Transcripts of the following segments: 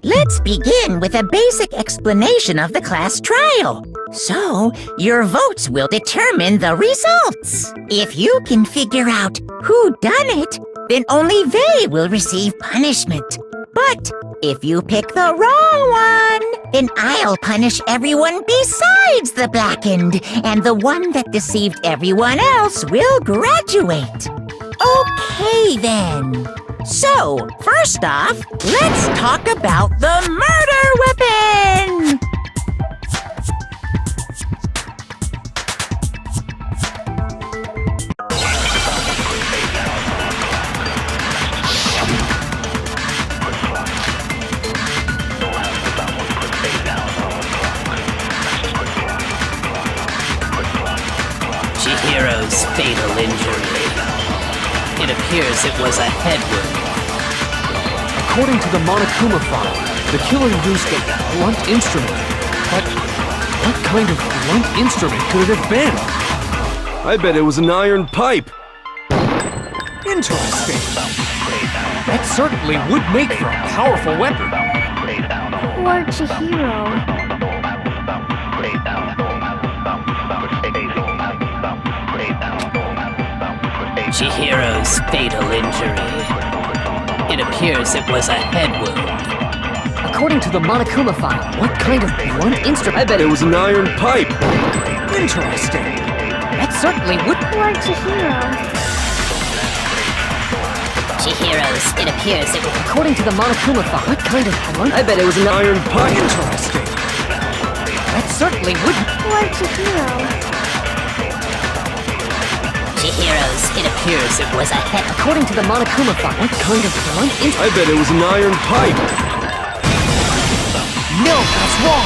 Let's begin with a basic explanation of the class trial. So, your votes will determine the results. If you can figure out who done it, then only they will receive punishment. But if you pick the wrong one, then I'll punish everyone besides the blackened, and the one that deceived everyone else will graduate. Okay then. So, first off, let's talk about the murder weapon! Chihiro's fatal injury. It appears it was a head wound. According to the Monokuma file, the killer used a blunt instrument. But what kind of blunt instrument could it have been? I bet it was an iron pipe. Interesting. That certainly would make for a powerful weapon. Poor Chihiro. Chihiro's fatal injury. It appears it was a head wound. According to the Monokuma file, what kind of blunt instrument? I bet It was an iron pipe. Interesting. That certainly would. Poor Chihiro. Chihiro's, it appears it was... According to the Monokuma file, what kind of blunt? I bet it was an Iron pipe. Interesting. That certainly would. Poor Chihiro. Chihiro's, it appears it was a head... According to the Monokuma file, what kind of blunt instrument? I bet it was an iron pipe. No, that's wrong.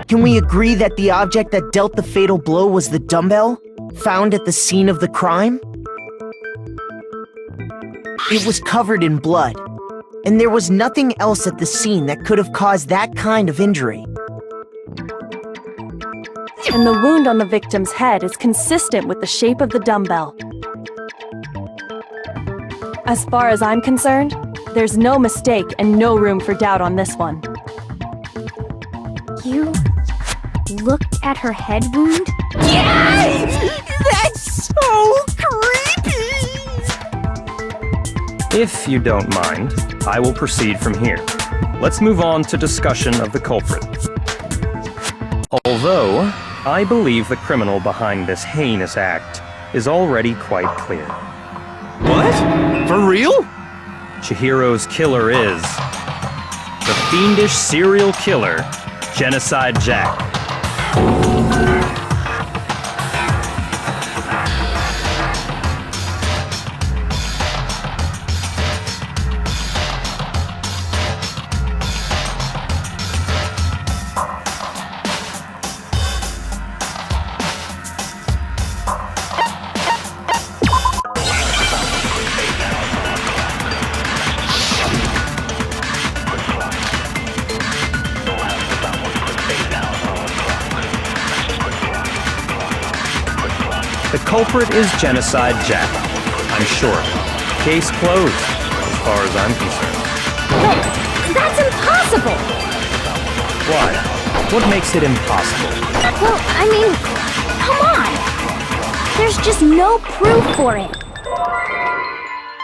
Can we agree that the object that dealt the fatal blow was the dumbbell, found at the scene of the crime? It was covered in blood, and there was nothing else at the scene that could have caused that kind of injury. And the wound on the victim's head is consistent with the shape of the dumbbell. As far as I'm concerned, there's no mistake and no room for doubt on this one. You looked at her head wound? Yes! That's so creepy! If you don't mind, I will proceed from here. Let's move on to discussion of the culprit. Although, I believe the criminal behind this heinous act is already quite clear. What? For real? Chihiro's killer is the fiendish serial killer, Genocide Jack. The culprit is Genocide Jack, I'm sure. Case closed, as far as I'm concerned. But that's impossible! Why? What makes it impossible? Well, I mean, come on! There's just no proof for it.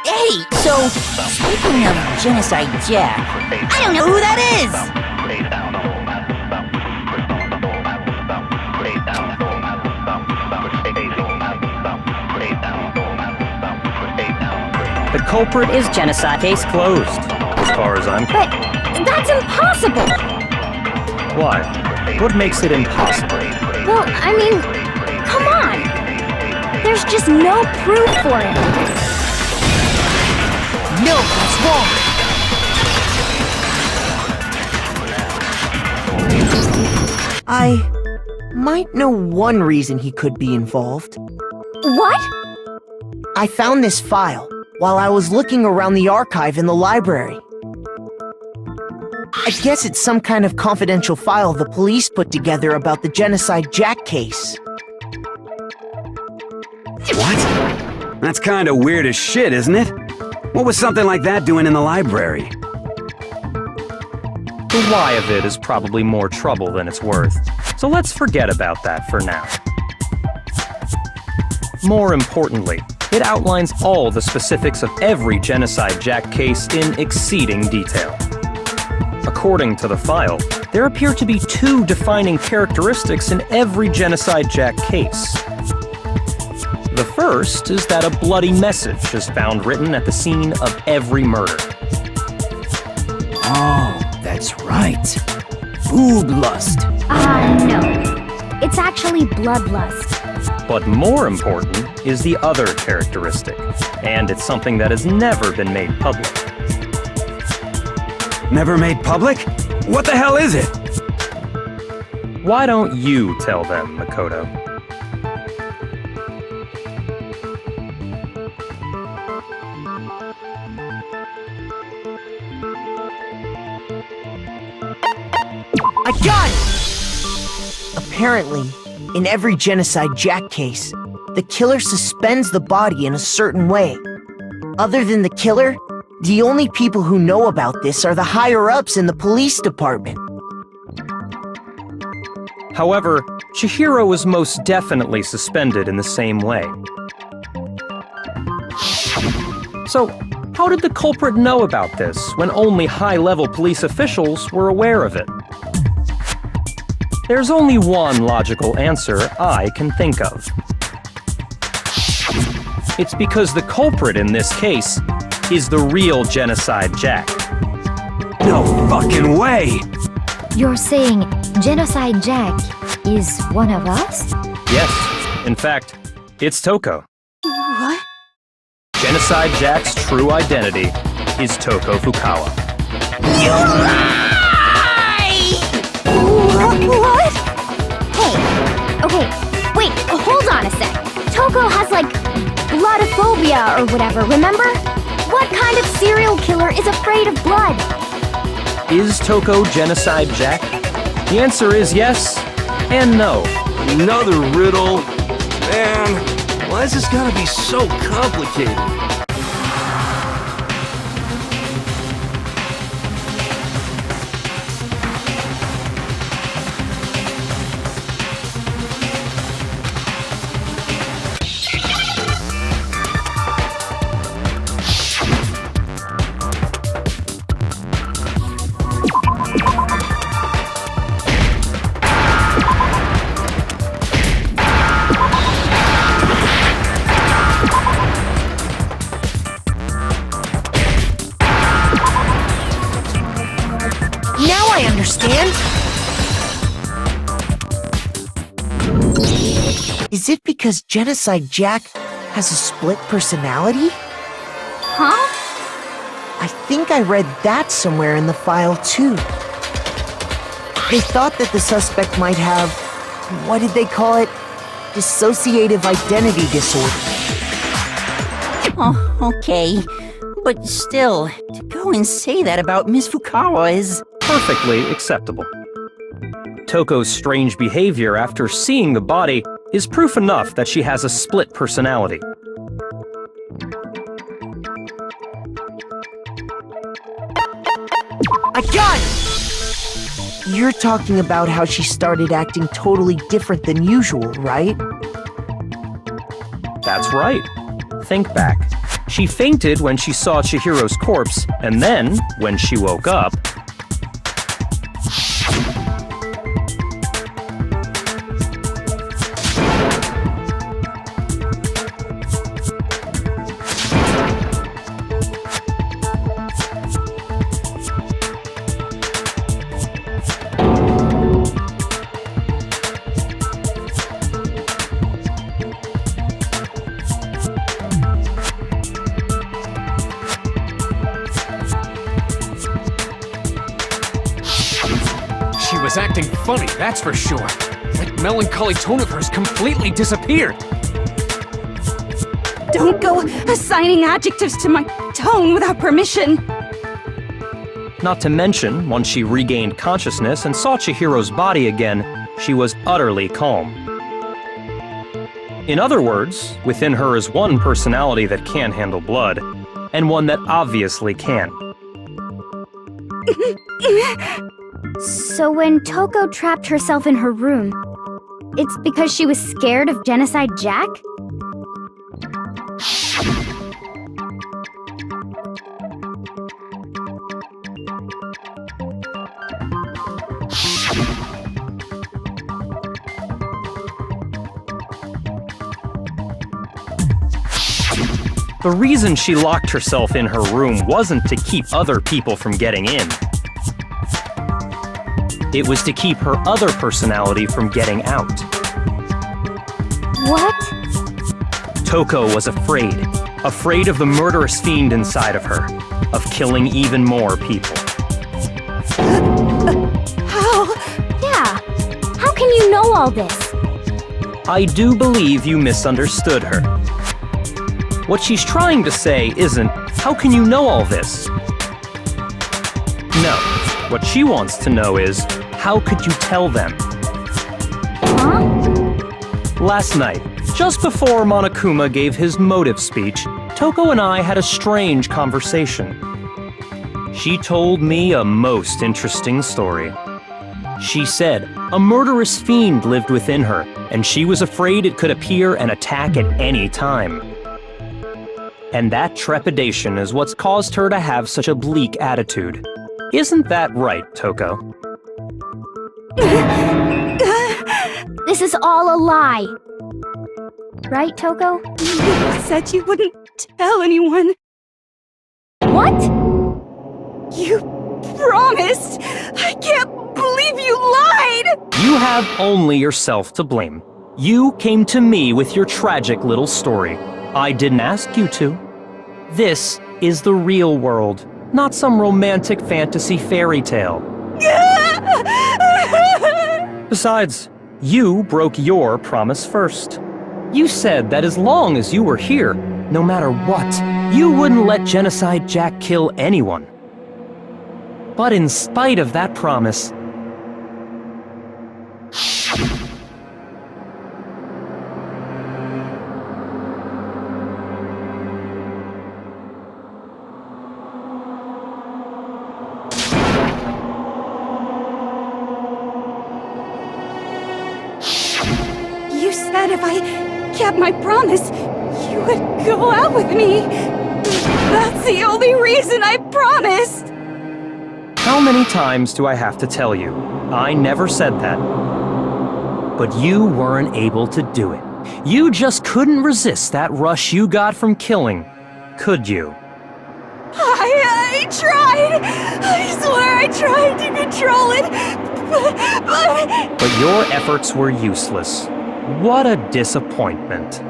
Hey, so, speaking of Genocide Jack, I don't know who that is! The culprit is Genocide. Case closed, as far as I'm But concerned. That's impossible! Why? What makes it impossible? Well, I mean, come on! There's just no proof for it. No, that's wrong! I might know one reason he could be involved. What? I found this file while I was looking around the archive in the library. I guess it's some kind of confidential file the police put together about the Genocide Jack case. What? That's kinda weird as shit, isn't it? What was something like that doing in the library? The why of it is probably more trouble than it's worth, so let's forget about that for now. More importantly, it outlines all the specifics of every Genocide Jack case in exceeding detail. According to the file, there appear to be two defining characteristics in every Genocide Jack case. The first is that a bloody message is found written at the scene of every murder. Oh, that's right. Boob lust. No. It's actually bloodlust. But more important is the other characteristic, and it's something that has never been made public. Never made public? What the hell is it? Why don't you tell them, Makoto? I got it! Apparently, in every Genocide Jack case, the killer suspends the body in a certain way. Other than the killer, the only people who know about this are the higher-ups in the police department. However, Chihiro was most definitely suspended in the same way. So, how did the culprit know about this when only high-level police officials were aware of it? There's only one logical answer I can think of. It's because the culprit in this case is the real Genocide Jack. No fucking way! You're saying Genocide Jack is one of us? Yes, in fact, it's Toko. What? Genocide Jack's true identity is Toko Fukawa. You lie! What? Hey, okay, wait, hold on a sec. Toko has like bloodophobia or whatever, remember? What kind of serial killer is afraid of blood? Is Toko Genocide Jack? The answer is yes and no. Another riddle? Man, why is this gotta be so complicated? Now I understand! Is it because Genocide Jack has a split personality? Huh? I think I read that somewhere in the file, too. They thought that the suspect might have, what did they call it? Dissociative identity disorder. Oh, okay. But still, to go and say that about Miss Fukawa is... Perfectly acceptable. Toko's strange behavior after seeing the body is proof enough that she has a split personality. I got it! You're talking about how she started acting totally different than usual, right? That's right. Think back. She fainted when she saw Chihiro's corpse, and then, when she woke up, is acting funny, that's for sure. That melancholy tone of hers completely disappeared. Don't go assigning adjectives to my tone without permission. Not to mention, once she regained consciousness and saw Chihiro's body again, she was utterly calm. In other words, within her is one personality that can handle blood, and one that obviously can't. So when Toko trapped herself in her room, it's because she was scared of Genocide Jack? The reason she locked herself in her room wasn't to keep other people from getting in. It was to keep her other personality from getting out. What? Toko was afraid. Afraid of the murderous fiend inside of her. Of killing even more people. How? Yeah. How can you know all this? I do believe you misunderstood her. What she's trying to say isn't, how can you know all this? No. What she wants to know is, how could you tell them? Huh? Last night, just before Monokuma gave his motive speech, Toko and I had a strange conversation. She told me a most interesting story. She said a murderous fiend lived within her, and she was afraid it could appear and attack at any time. And that trepidation is what's caused her to have such a bleak attitude. Isn't that right, Toko? This is all a lie. Right, Toko? You said you wouldn't tell anyone. What? You promised! I can't believe you lied! You have only yourself to blame. You came to me with your tragic little story. I didn't ask you to. This is the real world, not some romantic fantasy fairy tale. Besides, you broke your promise first. You said that as long as you were here, no matter what, you wouldn't let Genocide Jack kill anyone. But in spite of that promise, You said if I kept my promise, you would go out with me. That's the only reason I promised. how many times do I have to tell you? I never said that. But you weren't able to do it. You just couldn't resist that rush you got from killing, could you? I tried. I swear I tried to control it, But your efforts were useless. What a disappointment.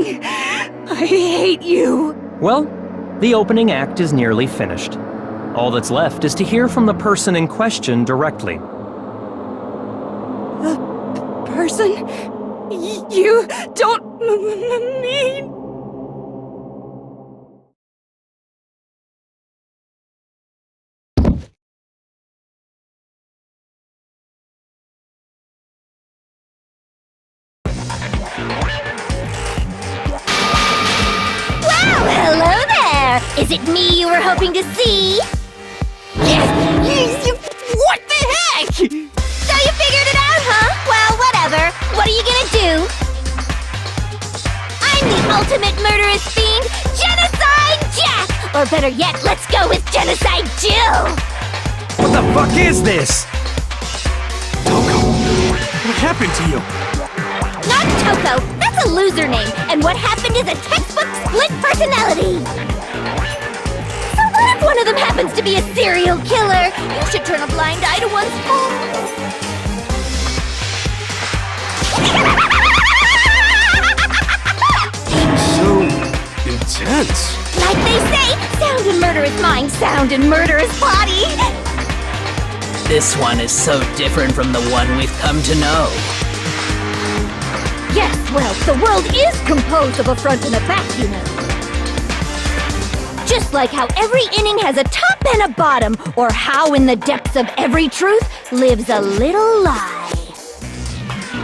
I hate you. Well, the opening act is nearly finished. All that's left is to hear from the person in question directly. The person you don't mean. Well, hello there! Is it me you were hoping to see? What the heck? So you figured it out, huh? Well, whatever. What are you gonna do? I'm the ultimate murderous fiend, Genocide Jack! Or better yet, let's go with Genocide Jill! What the fuck is this? Toko, what happened to you? Not Toko! That's a loser name, and what happened is a textbook split personality! So what if one of them happens to be a serial killer? You should turn a blind eye to one's fault. So intense. Like they say, sound in murderous mind, sound in murderous body! This one is so different from the one we've come to know. Yes, well, the world is composed of a front and a back, you know. Just like how every inning has a top and a bottom, or how in the depths of every truth lives a little lie.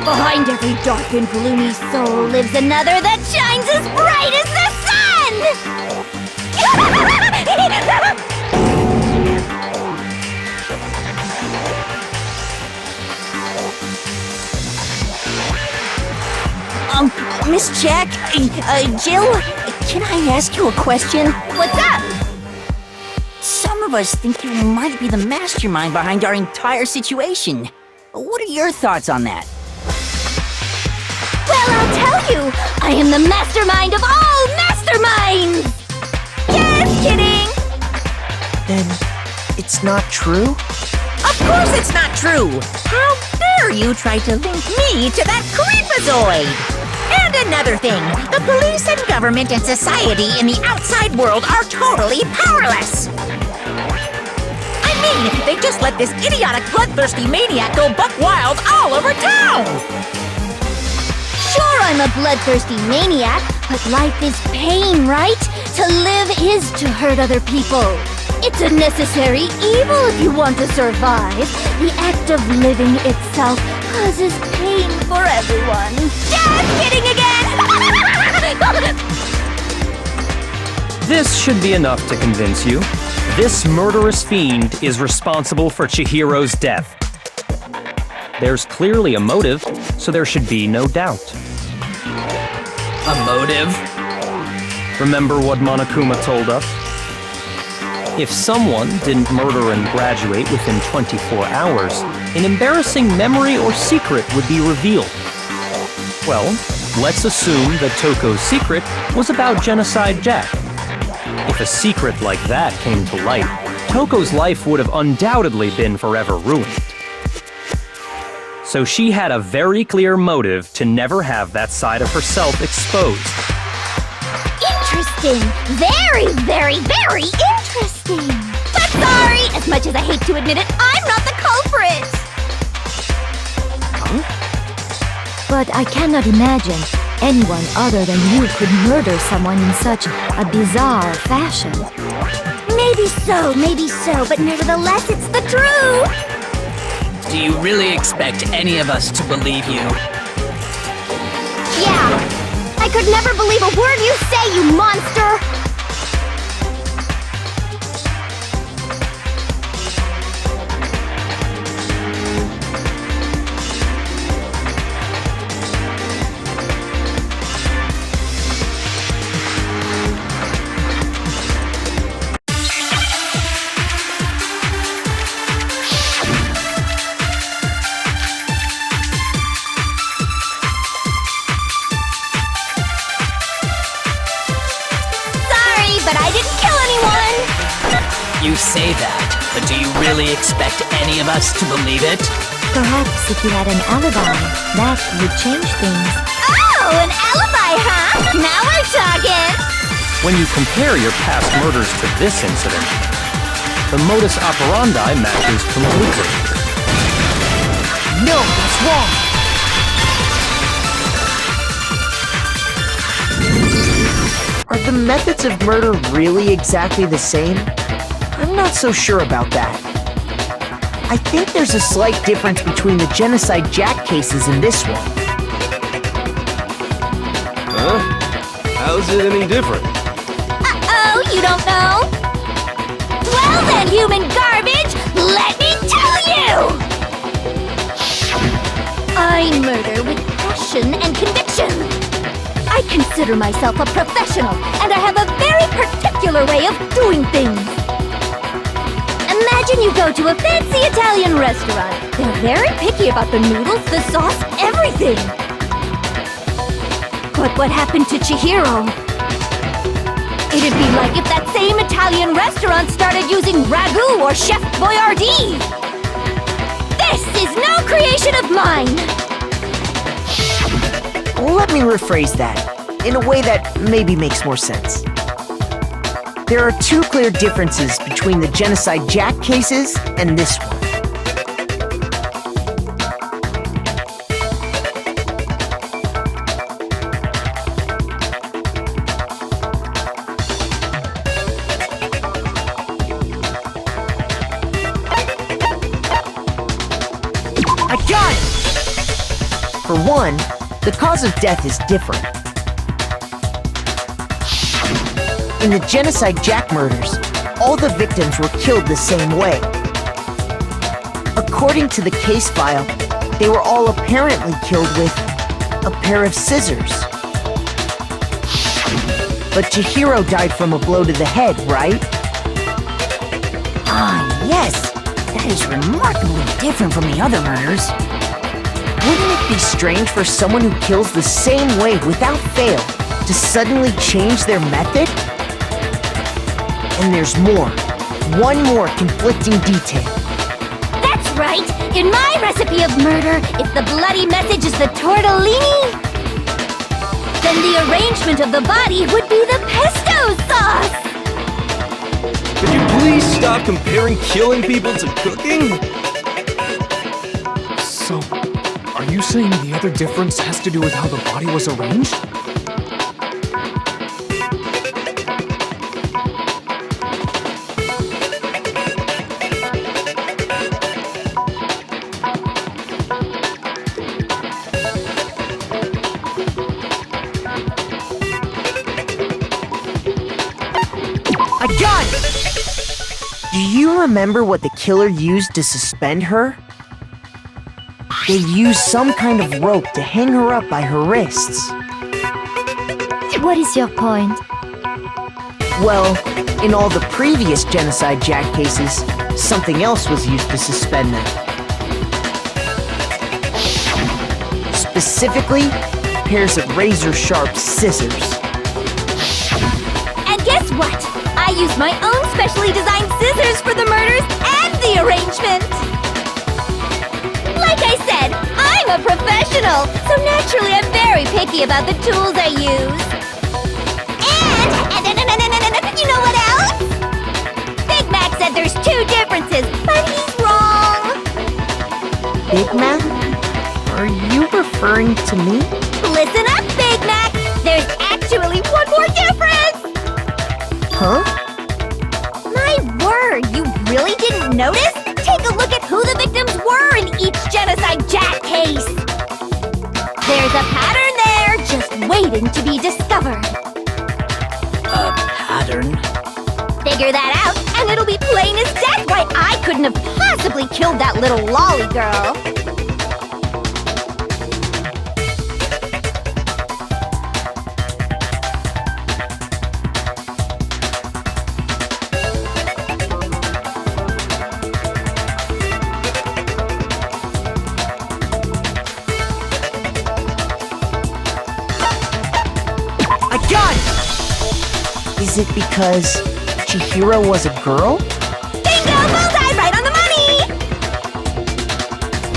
Behind every dark and gloomy soul lives another that shines as bright as the sun! Miss Jack, Jill, can I ask you a question? What's up? Some of us think you might be the mastermind behind our entire situation. What are your thoughts on that? Well, I'll tell you! I am the mastermind of all masterminds! Just kidding! Then it's not true? Of course it's not true! How dare you try to link me to that creepazoid! And another thing, the police and government and society in the outside world are totally powerless! I mean, they just let this idiotic bloodthirsty maniac go buck wild all over town! Sure, I'm a bloodthirsty maniac, but life is pain, right? To live is to hurt other people. It's a necessary evil if you want to survive. The act of living itself causes pain for everyone. Just kidding again! This should be enough to convince you. This murderous fiend is responsible for Chihiro's death. There's clearly a motive, so there should be no doubt. A motive? Remember what Monokuma told us? If someone didn't murder and graduate within 24 hours, an embarrassing memory or secret would be revealed. Well, let's assume that Toko's secret was about Genocide Jack. If a secret like that came to light, Toko's life would have undoubtedly been forever ruined. So she had a very clear motive to never have that side of herself exposed. Interesting. Very, very, very interesting. But sorry, as much as I hate to admit it, I'm not the culprit. Huh? But I cannot imagine anyone other than you could murder someone in such a bizarre fashion. Maybe so, but nevertheless, it's the truth. Do you really expect any of us to believe you? Yeah. I could never believe a word you say, you monster! But I didn't kill anyone! You say that, but do you really expect any of us to believe it? Perhaps if you had an alibi, that would change things. Oh, an alibi, huh? Now we're talking! When you compare your past murders to this incident, the modus operandi matches completely. No, that's wrong! Are the methods of murder really exactly the same? I'm not so sure about that. I think there's a slight difference between the Genocide Jack cases and this one. Huh? How's it any different? Uh-oh, you don't know? Well then, human garbage, let me tell you! I murder with passion and conviction. I consider myself a professional, and I have a very particular way of doing things. Imagine you go to a fancy Italian restaurant. They're very picky about the noodles, the sauce, everything. But what happened to Chihiro? It'd be like if that same Italian restaurant started using ragu or Chef Boyardee. This is no creation of mine! Let me rephrase that, in a way that maybe makes more sense. There are two clear differences between the Genocide Jack cases and this one. For one, the cause of death is different. In the Genocide Jack murders, all the victims were killed the same way. According to the case file, they were all apparently killed with a pair of scissors. But Chihiro died from a blow to the head, right? Ah, yes. That is remarkably different from the other murders. Wouldn't it be strange for someone who kills the same way without fail to suddenly change their method? And there's more. One more conflicting detail. That's right! In my recipe of murder, if the bloody message is the tortellini, then the arrangement of the body would be the pesto sauce! Could you please stop comparing killing people to cooking? So, are you saying the other difference has to do with how the body was arranged? I got it! Do you remember what the killer used to suspend her? They used some kind of rope to hang her up by her wrists. What is your point? Well, in all the previous Genocide Jack cases, something else was used to suspend them. Specifically, pairs of razor-sharp scissors. And guess what? I used my own specially designed scissors for the murders and the arrangement! Like I said, I'm a professional, so naturally I'm very picky about the tools I use. And you know what else? Big Mac said there's two differences, but he's wrong. Big Mac? Are you referring to me? Listen up, Big Mac! There's actually one more difference! Huh? My word, you really didn't notice? Take a look at who the victims were in each Genocide Jack case. There's a pattern there, just waiting to be discovered. A pattern? Figure that out, and it'll be plain as death why I couldn't have possibly killed that little lolly girl. Is it because Chihiro was a girl? Bingo! Bullseye! Right on the money!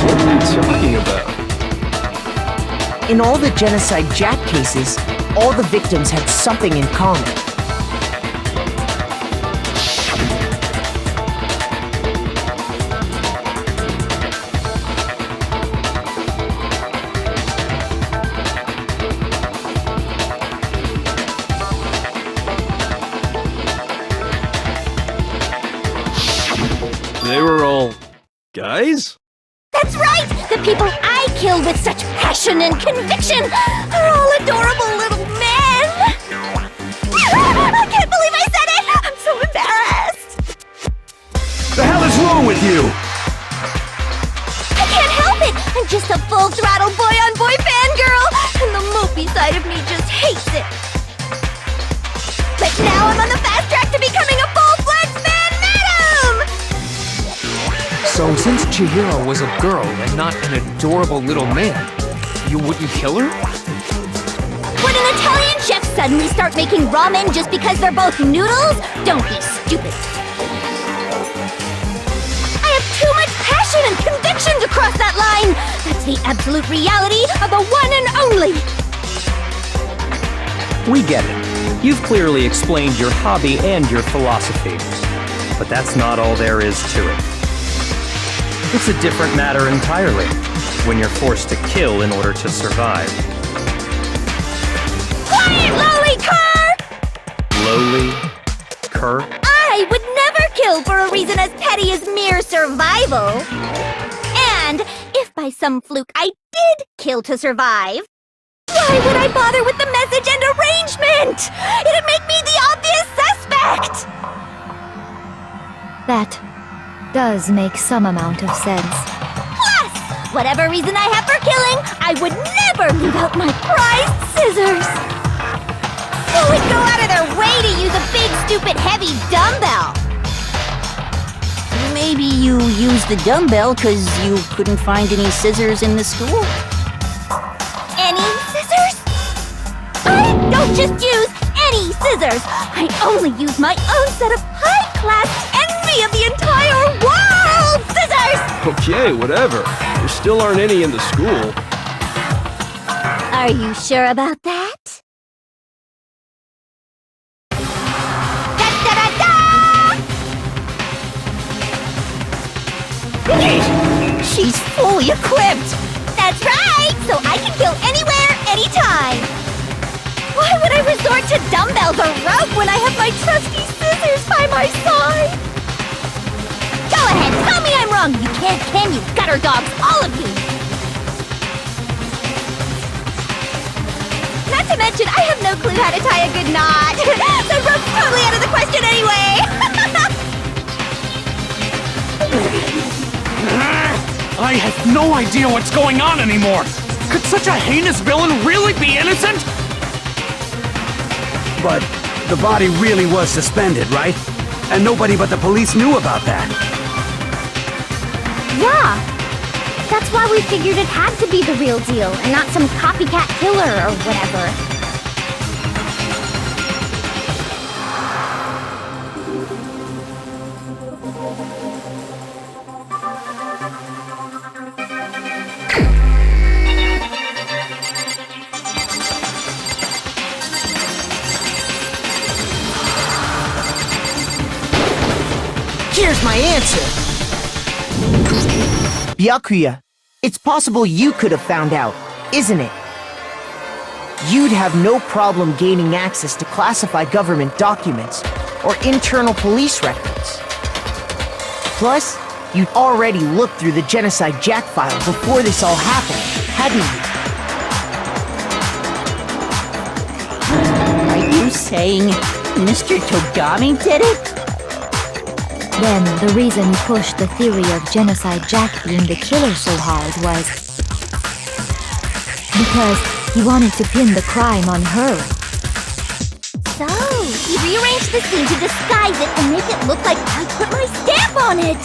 What are you talking about? In all the Genocide Jack cases, all the victims had something in common. They were all guys? That's right! The people I killed with such passion and conviction are all adorable little men! I can't believe I said it! I'm so embarrassed! The hell is wrong with you? I can't help it! I'm just a full-throttle boy-on-boy fangirl, and the mopey side of me just hates it. But now I'm on the fast track to becoming a full-fledged fan madam! So since Chihiro was a girl and not an adorable little man, you wouldn't kill her? Would an Italian chef suddenly start making ramen just because they're both noodles? Don't be stupid. I have too much passion and conviction to cross that line. That's the absolute reality of the one and only. We get it. You've clearly explained your hobby and your philosophy. But that's not all there is to it. It's a different matter entirely, when you're forced to kill in order to survive. Quiet, lowly cur! Lowly? Cur? I would never kill for a reason as petty as mere survival. And if by some fluke, I did kill to survive, why would I bother with the message and arrangement? It'd make me the obvious suspect! That does make some amount of sense. Plus, whatever reason I have for killing, I would never leave out my prized scissors! Who would go out of their way to use a big, stupid, heavy dumbbell? Maybe you used the dumbbell because you couldn't find any scissors in the school? Any scissors? I don't just use any scissors! I only use my own set of high-class envy of the entire world scissors! Okay, whatever. There still aren't any in the school. Are you sure about that? She's fully equipped! That's right! So I can kill anywhere, anytime! Why would I resort to dumbbells or rope when I have my trusty scissors by my side? Go ahead, tell me I'm wrong! You can't, can you? Gutter dogs, all of you! Not to mention, I have no clue how to tie a good knot! The rope's totally out of the question anyway! I have no idea what's going on anymore! Could such a heinous villain really be innocent? But the body really was suspended, right? And nobody but the police knew about that. Yeah! That's why we figured it had to be the real deal, and not some copycat killer or whatever. Here's my answer! Byakuya, it's possible you could have found out, isn't it? You'd have no problem gaining access to classified government documents or internal police records. Plus, you'd already looked through the Genocide Jack file before this all happened, hadn't you? Are you saying Mr. Togami did it? Then the reason you pushed the theory of Genocide Jack being the killer so hard was because he wanted to pin the crime on her. So, he rearranged the scene to disguise it and make it look like I put my stamp on it!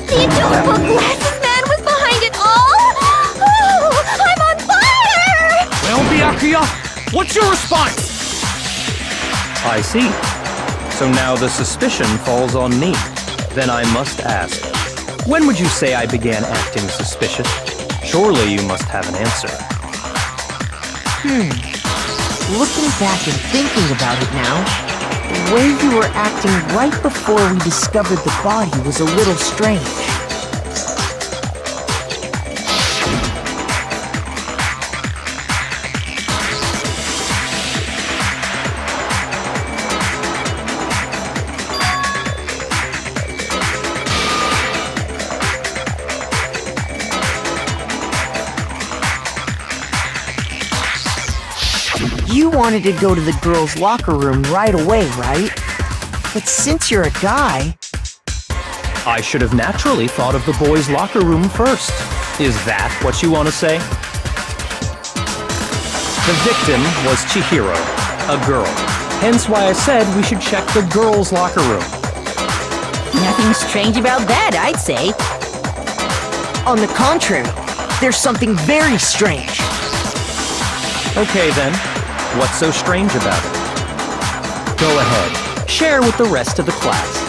The adorable glasses man was behind it all! Oh, I'm on fire! Well, Byakuya, what's your response? I see. So now the suspicion falls on me. Then I must ask, when would you say I began acting suspicious? Surely you must have an answer. Looking back and thinking about it now, the way you were acting right before we discovered the body was a little strange. You wanted to go to the girls' locker room right away, right? But since you're a guy... I should have naturally thought of the boys' locker room first. Is that what you want to say? The victim was Chihiro, a girl. Hence why I said we should check the girls' locker room. Nothing strange about that, I'd say. On the contrary, there's something very strange. Okay then. What's so strange about it? Go ahead. Share with the rest of the class.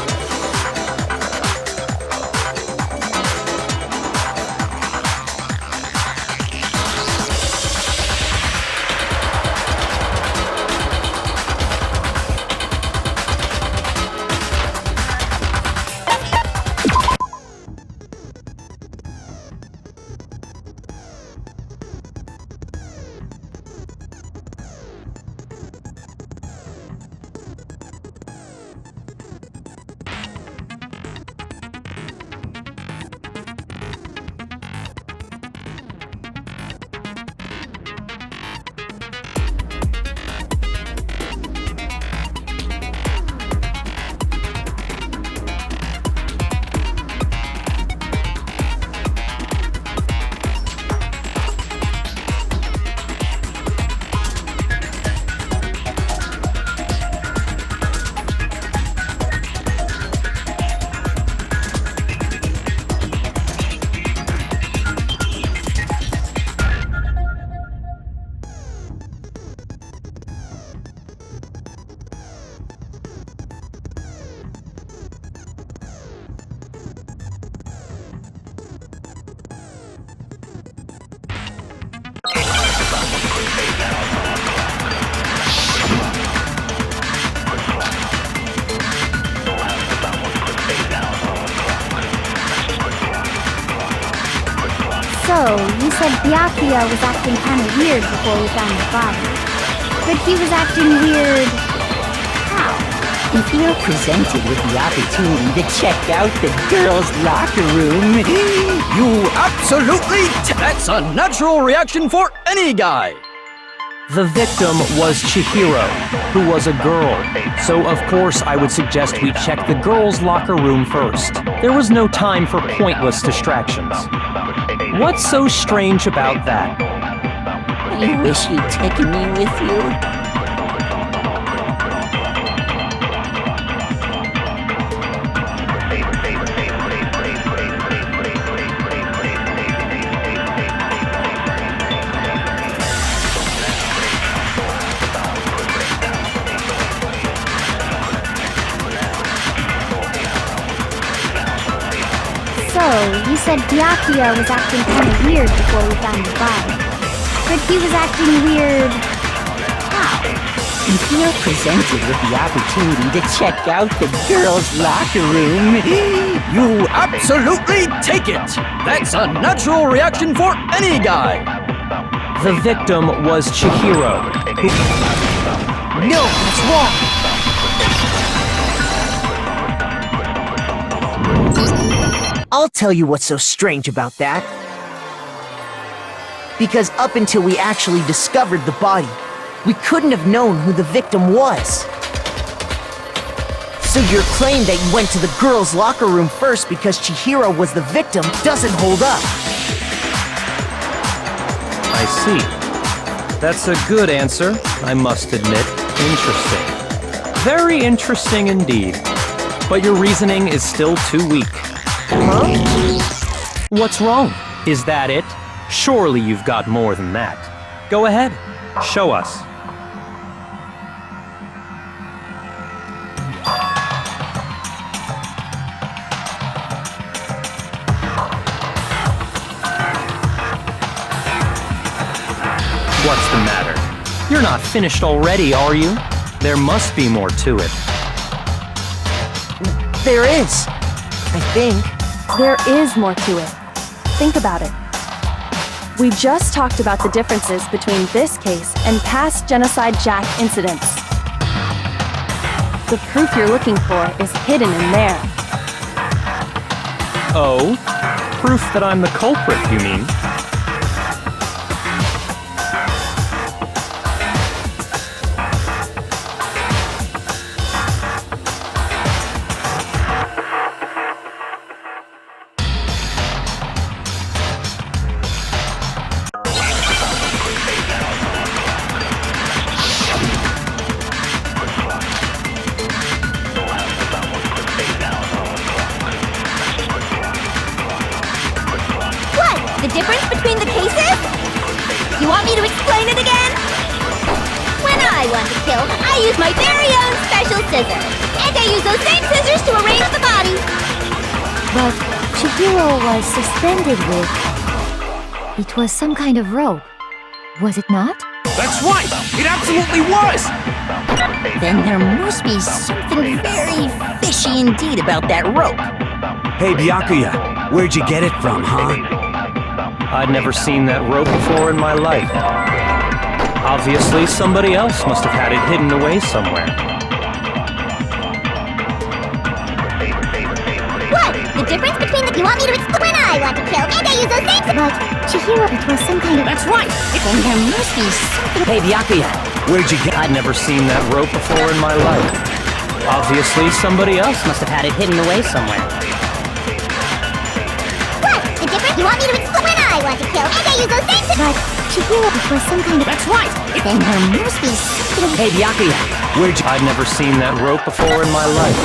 said Byakuya was acting kind of weird before we found the body. But he was acting weird... how? If you're presented with the opportunity to check out the girls' locker room, you absolutely... That's a natural reaction for any guy! The victim was Chihiro, who was a girl. So of course I would suggest we check the girls' locker room first. There was no time for pointless distractions. What's so strange about that? I wish you'd taken me with you. So, you said Byakuya was acting kind of weird before we found the body. But he was acting weird... how? If you're presented with the opportunity to check out the girls' locker room, you absolutely take it! That's a natural reaction for any guy! The victim was Chihiro, who... No, that's wrong! I'll tell you what's so strange about that. Because up until we actually discovered the body, we couldn't have known who the victim was. So your claim that you went to the girls' locker room first because Chihiro was the victim doesn't hold up. I see. That's a good answer, I must admit. Interesting. Very interesting indeed. But your reasoning is still too weak. Huh? What's wrong? Is that it? Surely you've got more than that. Go ahead. Show us. What's the matter? You're not finished already, are you? There must be more to it. There is, I think. There is more to it. Think about it. We just talked about the differences between this case and past Genocide Jack incidents. The proof you're looking for is hidden in there. Oh? Proof that I'm the culprit, you mean? The difference between the cases? You want me to explain it again? When I want to kill, I use my very own special scissors. And I use those same scissors to arrange the body. But Chihiro was suspended with... It was some kind of rope. Was it not? That's right! It absolutely was! Then there must be something very fishy indeed about that rope. Hey, Byakuya, where'd you get it from, huh? I'd never seen that rope before in my life. Obviously, somebody else must have had it hidden away somewhere. What? The difference between the... You want me to explain? When I want to kill, and I use those same... But Chihiro, it was some kind of... That's right! Then there must be something... Hey, Byakuya, where'd you get... I'd never seen that rope before in my life. Obviously, somebody else must have had it hidden away somewhere. What? The difference... You want me to explain? When I want to kill, and I use those same... But Chihiro, it was some kind of... That's right! Then there must be something... Hey, Byakuya, where'd you... I'd never seen that rope before in my life.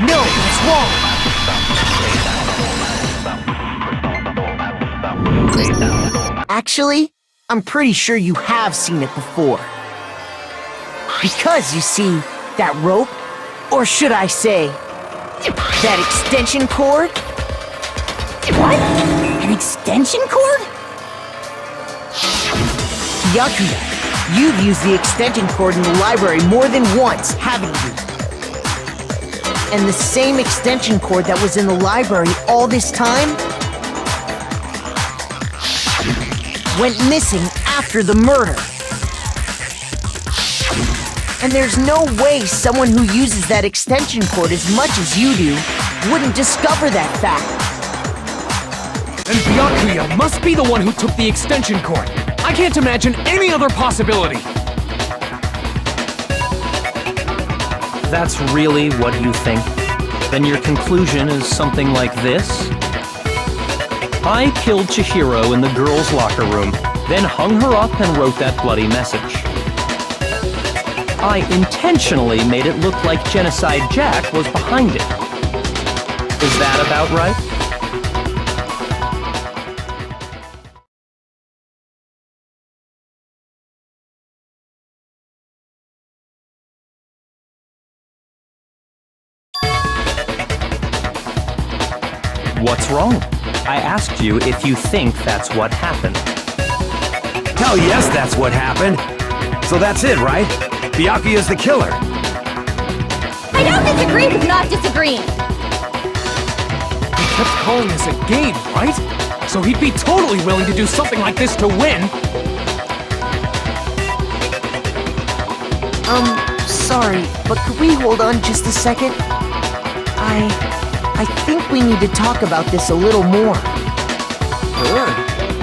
No, that's wrong! Actually, I'm pretty sure you have seen it before. Because, you see, that rope, or should I say, that extension cord? What? An extension cord? Byakuya, you've used the extension cord in the library more than once, haven't you? And the same extension cord that was in the library all this time? went missing after the murder. And there's no way someone who uses that extension cord as much as you do wouldn't discover that fact. And Byakuya must be the one who took the extension cord. I can't imagine any other possibility. That's really what you think? Then your conclusion is something like this? I killed Chihiro in the girls' locker room, then hung her up and wrote that bloody message. I intentionally made it look like Genocide Jack was behind it. Is that about right? What's wrong? I asked you if you think that's what happened. Hell yes, that's what happened. So that's it, right? Byakuya's the killer. I don't disagree with not disagreeing. He kept calling this a game, right? So he'd be totally willing to do something like this to win. Sorry, but could we hold on just a second? I think we need to talk about this a little more.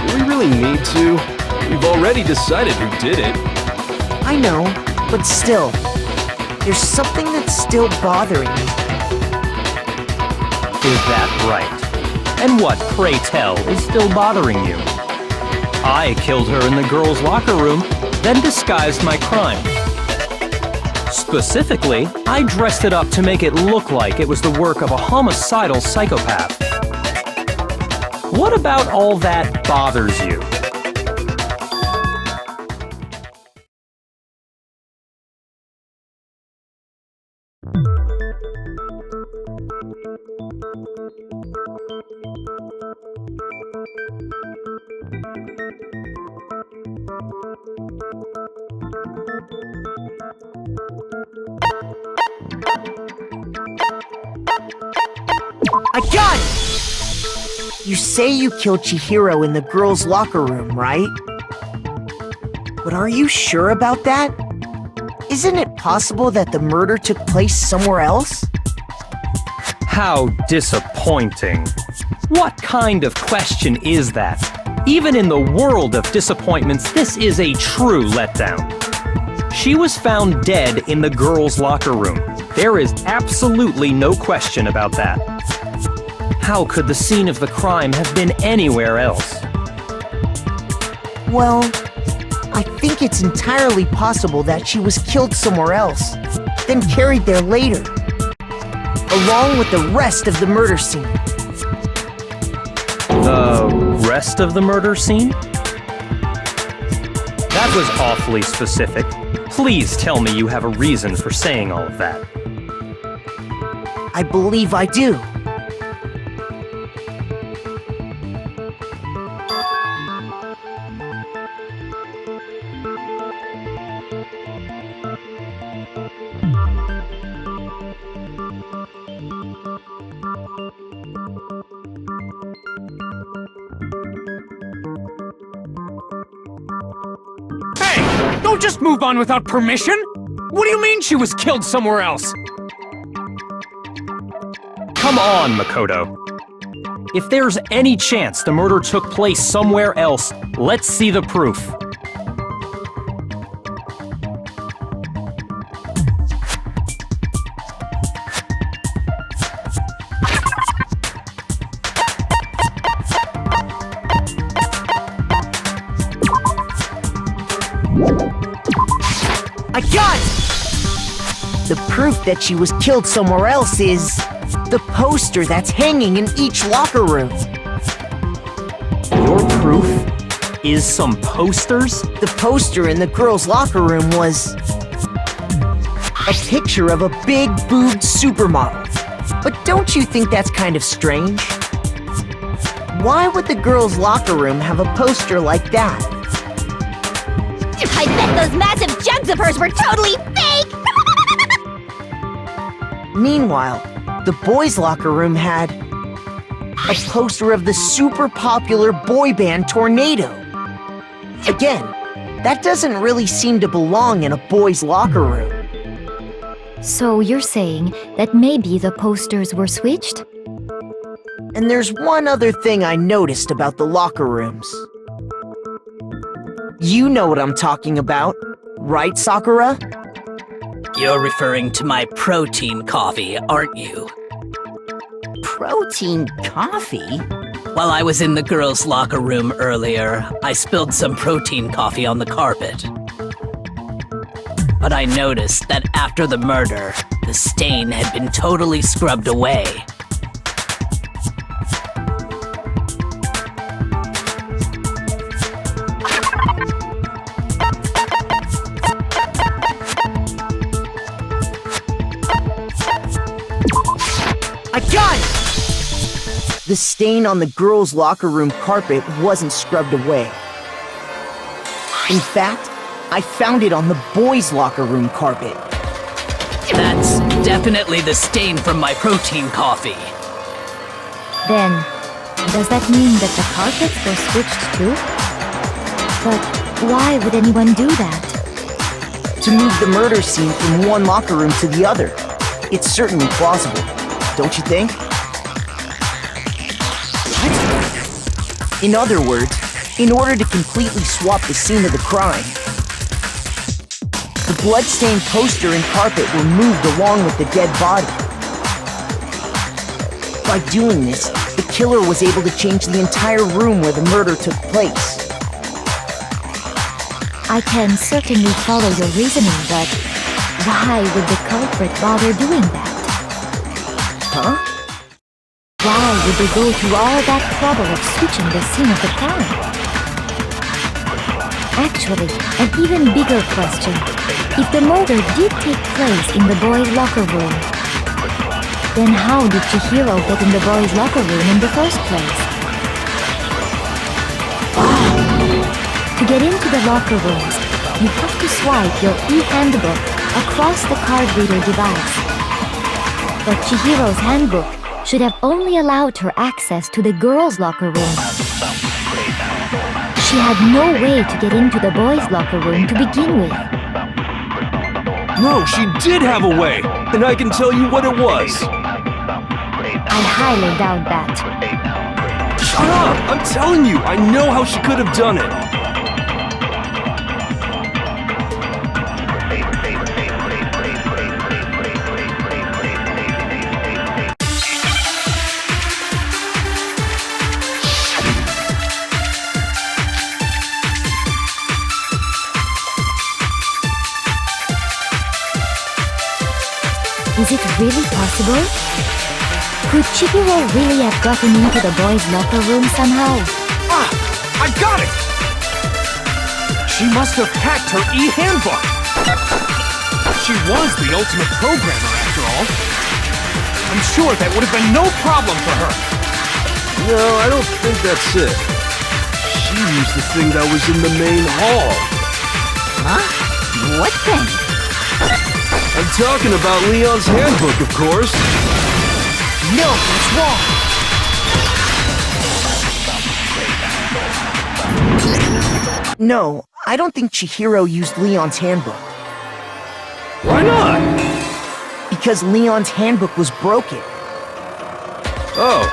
Do we really need to? We've already decided who did it. I know, but still, there's something that's still bothering me. Is that right? And what, pray tell, is still bothering you? I killed her in the girls' locker room, then disguised my crime. Specifically, I dressed it up to make it look like it was the work of a homicidal psychopath. What about all that bothers you? I got it! You say you killed Chihiro in the girls' locker room, right? But are you sure about that? Isn't it possible that the murder took place somewhere else? How disappointing. What kind of question is that? Even in the world of disappointments, this is a true letdown. She was found dead in the girls' locker room. There is absolutely no question about that. How could the scene of the crime have been anywhere else? Well, I think it's entirely possible that she was killed somewhere else, then carried there later, along with the rest of the murder scene. The rest of the murder scene? That was awfully specific. Please tell me you have a reason for saying all of that. I believe I do. Hey! Don't just move on without permission! What do you mean she was killed somewhere else? Come on, Makoto. If there's any chance the murder took place somewhere else, let's see the proof. I got it! The proof that she was killed somewhere else is the poster that's hanging in each locker room. Your proof is some posters? The poster in the girls' locker room was a picture of a big-boobed supermodel. But don't you think that's kind of strange? Why would the girls' locker room have a poster like that? I bet those massive jugs of hers were totally fake! Meanwhile, the boys' locker room had a poster of the super popular boy band Tornado. Again, that doesn't really seem to belong in a boys' locker room. So you're saying that maybe the posters were switched? And there's one other thing I noticed about the locker rooms. You know what I'm talking about, right, Sakura? You're referring to my protein coffee, aren't you? Protein coffee? While I was in the girls' locker room earlier, I spilled some protein coffee on the carpet. But I noticed that after the murder, the stain had been totally scrubbed away. I got it! The stain on the girls' locker room carpet wasn't scrubbed away. In fact, I found it on the boys' locker room carpet. That's definitely the stain from my protein coffee. Then, does that mean that the carpets were switched too? But why would anyone do that? To move the murder scene from one locker room to the other. It's certainly plausible, don't you think? What? In other words, in order to completely swap the scene of the crime, the blood-stained poster and carpet were moved along with the dead body. By doing this, the killer was able to change the entire room where the murder took place. I can certainly follow your reasoning, but why would the culprit bother doing that? Huh? Why would they go through all that trouble of switching the scene of the crime? Actually, an even bigger question. If the murder did take place in the boys' locker room, then how did Chihiro get in the boys' locker room in the first place? To get into the locker rooms, you have to swipe your e-handbook across the card reader device. But Chihiro's handbook should have only allowed her access to the girls' locker room. She had no way to get into the boys' locker room to begin with. No, she did have a way, and I can tell you what it was. I highly doubt that. Shut up! I'm telling you, I know how she could have done it. Is it really possible? Could Chihiro really have gotten into the boys' locker room somehow? Ah! I got it! She must have hacked her e-handbook! She was the ultimate programmer, after all. I'm sure that would have been no problem for her. No, I don't think that's it. She used the thing that was in the main hall. Huh? What thing? I'm talking about Leon's handbook, of course. No, that's wrong. No, I don't think Chihiro used Leon's handbook. Why not? Because Leon's handbook was broken. Oh.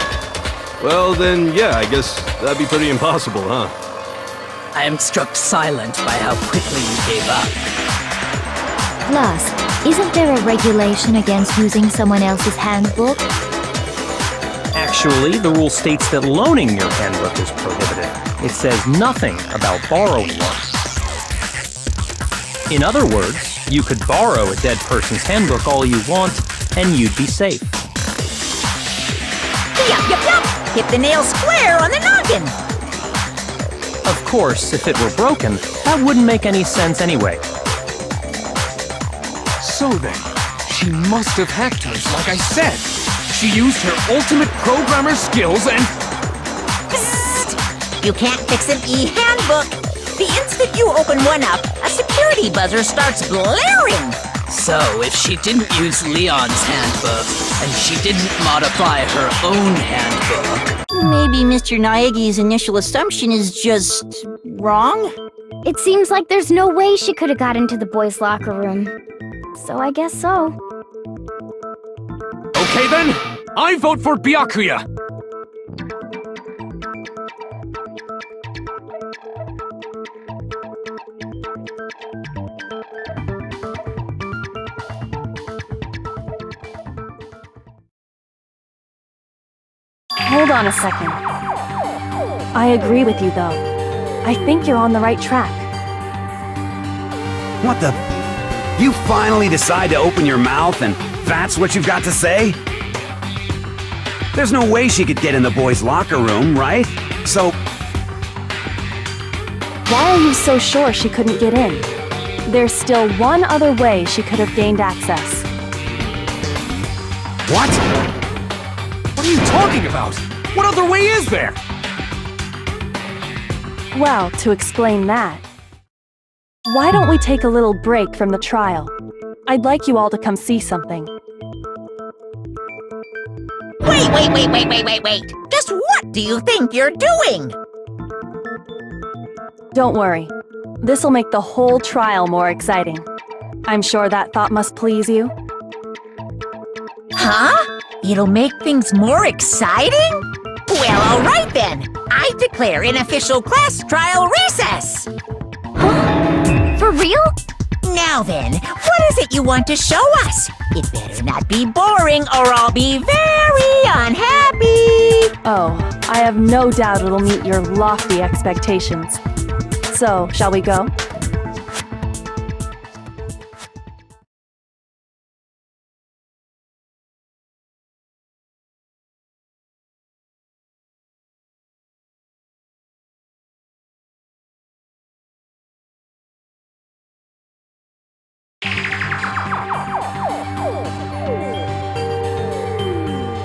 Well, then, yeah, I guess that'd be pretty impossible, huh? I am struck silent by how quickly you gave up. Plus, isn't there a regulation against using someone else's handbook? Actually, the rule states that loaning your handbook is prohibited. It says nothing about borrowing one. In other words, you could borrow a dead person's handbook all you want, and you'd be safe. Yup, yup, yup! Hit the nail square on the noggin! Of course, if it were broken, that wouldn't make any sense anyway. So then, she must have hacked hers, like I said. She used her ultimate programmer skills and... Psst! You can't fix an e-handbook! The instant you open one up, a security buzzer starts blaring! So, if she didn't use Leon's handbook, and she didn't modify her own handbook... Maybe Mr. Naegi's initial assumption is just... wrong? It seems like there's no way she could have got into the boys' locker room. So I guess so. Okay then, I vote for Byakuya. Hold on a second. I agree with you, though. I think you're on the right track. What the? You finally decide to open your mouth and that's what you've got to say? There's no way she could get in the boys' locker room, right? So... Why are you so sure she couldn't get in? There's still one other way she could have gained access. What? What are you talking about? What other way is there? Well, to explain that, why don't we take a little break from the trial? I'd like you all to come see something. Wait. Just what do you think you're doing? Don't worry. This'll make the whole trial more exciting. I'm sure that thought must please you. Huh? It'll make things more exciting? Well, all right then. I declare an official class trial recess. Huh? For real? Now then, what is it you want to show us? It better not be boring or I'll be very unhappy. Oh, I have no doubt it'll meet your lofty expectations. So, shall we go?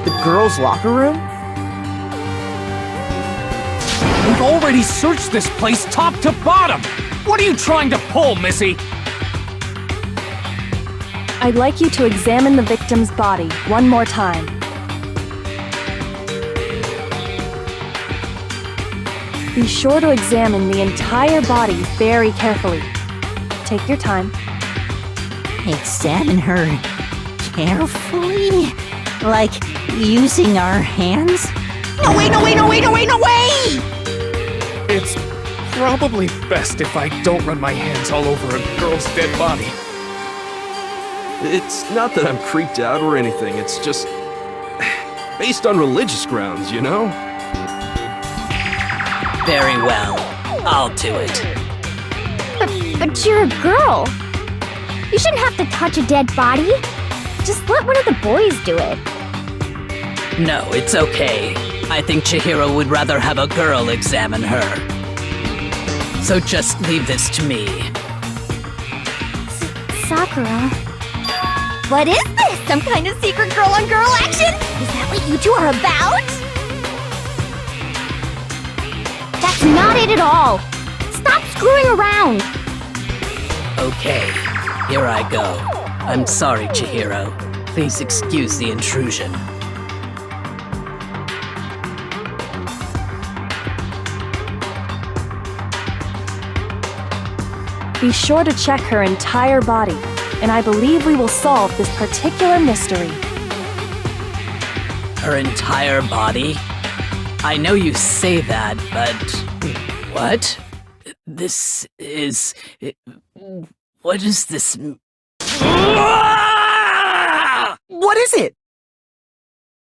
The girls' locker room? We've already searched this place top to bottom! What are you trying to pull, Missy? I'd like you to examine the victim's body one more time. Be sure to examine the entire body very carefully. Take your time. Examine her carefully? Like using our hands? No way! It's probably best if I don't run my hands all over a girl's dead body. It's not that I'm creeped out or anything, it's just... based on religious grounds, you know? Very well. I'll do it. But you're a girl. You shouldn't have to touch a dead body. Just let one of the boys do it. No, it's okay. I think Chihiro would rather have a girl examine her. So just leave this to me. Sakura. What is this? Some kind of secret girl-on-girl action? Is that what you two are about? That's not it at all. Stop screwing around. Okay, here I go. I'm sorry, Chihiro. Please excuse the intrusion. Be sure to check her entire body, and I believe we will solve this particular mystery. Her entire body? I know you say that, but... What? This is... What is this... What is it?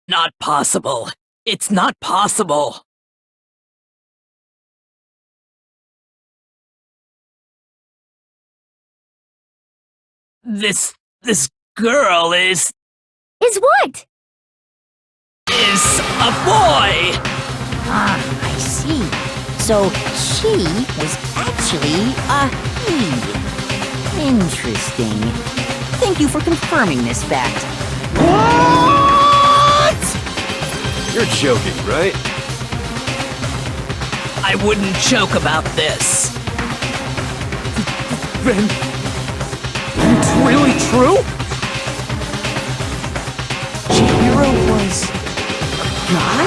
Not possible. It's not possible. This girl is what? Is a boy! Ah, I see. So she was actually a he. Interesting. Thank you for confirming this fact. What? You're joking, right? I wouldn't joke about this. Then... it's really true? Chihiro was... a guy?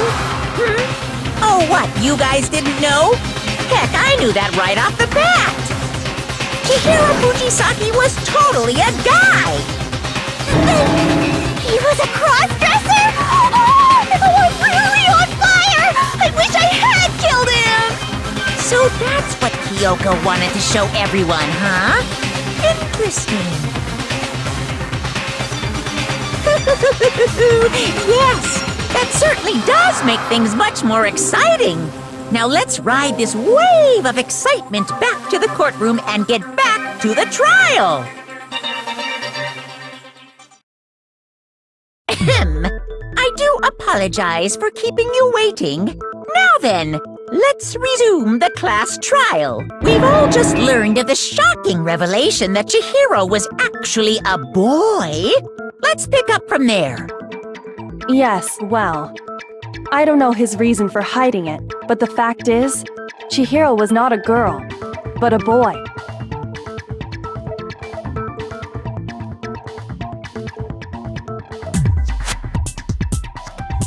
Oh, what? You guys didn't know? Heck, I knew that right off the bat! Chihiro Fujisaki was totally a guy! He was a cross-dresser? Oh, I'm really on fire! I wish I had killed him! So that's what Kyoko wanted to show everyone, huh? Interesting. Yes, that certainly does make things much more exciting. Now let's ride this wave of excitement back to the courtroom and get back to the trial. I do apologize for keeping you waiting. Now then, let's resume the class trial. We've all just learned of the shocking revelation that Chihiro was actually a boy. Let's pick up from there. Yes, well, I don't know his reason for hiding it, but the fact is, Chihiro was not a girl, but a boy.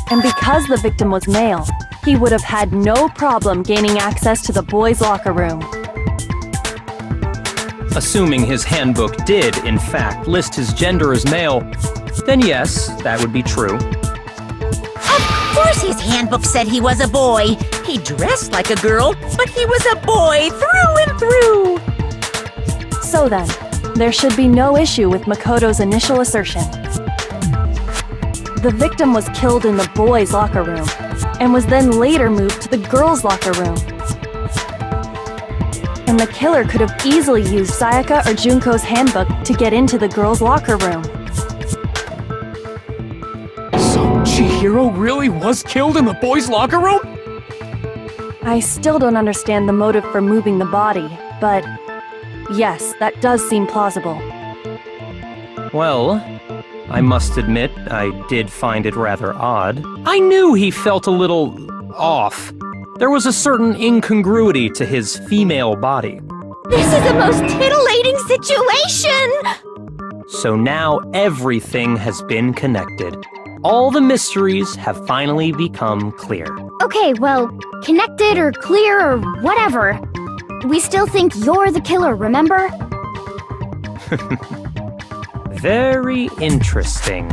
And because the victim was male, he would have had no problem gaining access to the boys' locker room. Assuming his handbook did, in fact, list his gender as male, then yes, that would be true. Of course his handbook said he was a boy. He dressed like a girl, but he was a boy through and through. So then, there should be no issue with Makoto's initial assertion. The victim was killed in the boys' locker room, and was then later moved to the girls' locker room. And the killer could have easily used Sayaka or Junko's handbook to get into the girls' locker room. So Chihiro really was killed in the boys' locker room? I still don't understand the motive for moving the body, but yes, that does seem plausible. Well, I must admit, I did find it rather odd. I knew he felt a little off. There was a certain incongruity to his female body. This is the most titillating situation! So now everything has been connected. All the mysteries have finally become clear. Okay, well, connected or clear or whatever. We still think you're the killer, remember? Very interesting.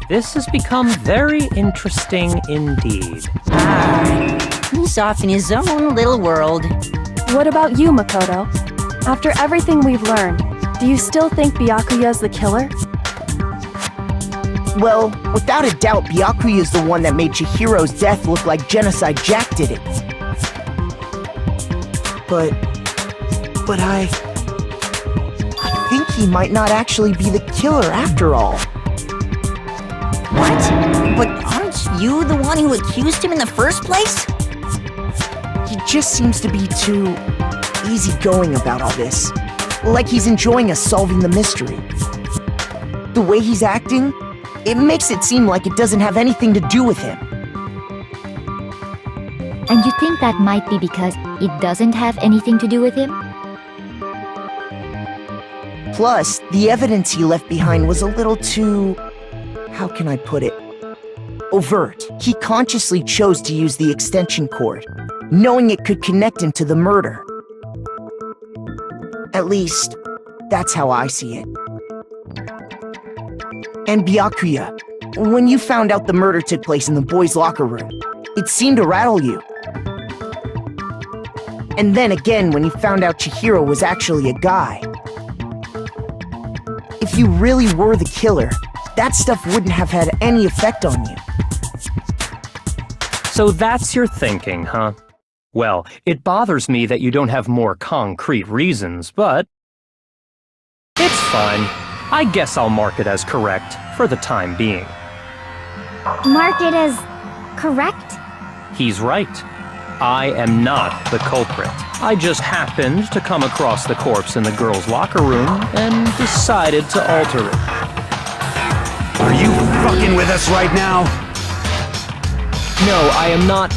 This has become very interesting indeed. He's off in his own little world. What about you, Makoto? After everything we've learned, do you still think Byakuya's the killer? Well, without a doubt, Byakuya is the one that made Chihiro's death look like Genocide Jack did it. But I think he might not actually be the killer after all. What? But aren't you the one who accused him in the first place? He just seems to be too easygoing about all this. Like he's enjoying us solving the mystery. The way he's acting, it makes it seem like it doesn't have anything to do with him. And you think that might be because it doesn't have anything to do with him? Plus, the evidence he left behind was a little too... how can I put it? Overt. He consciously chose to use the extension cord, knowing it could connect him to the murder. At least, that's how I see it. And Byakuya, when you found out the murder took place in the boys' locker room, it seemed to rattle you. And then again when you found out Chihiro was actually a guy. If you really were the killer, that stuff wouldn't have had any effect on you. So that's your thinking, huh? Well, it bothers me that you don't have more concrete reasons, but it's fine. I guess I'll mark it as correct for the time being. Mark it as correct? He's right. I am not the culprit. I just happened to come across the corpse in the girls' locker room and decided to alter it. Are you fucking with us right now? No, I am not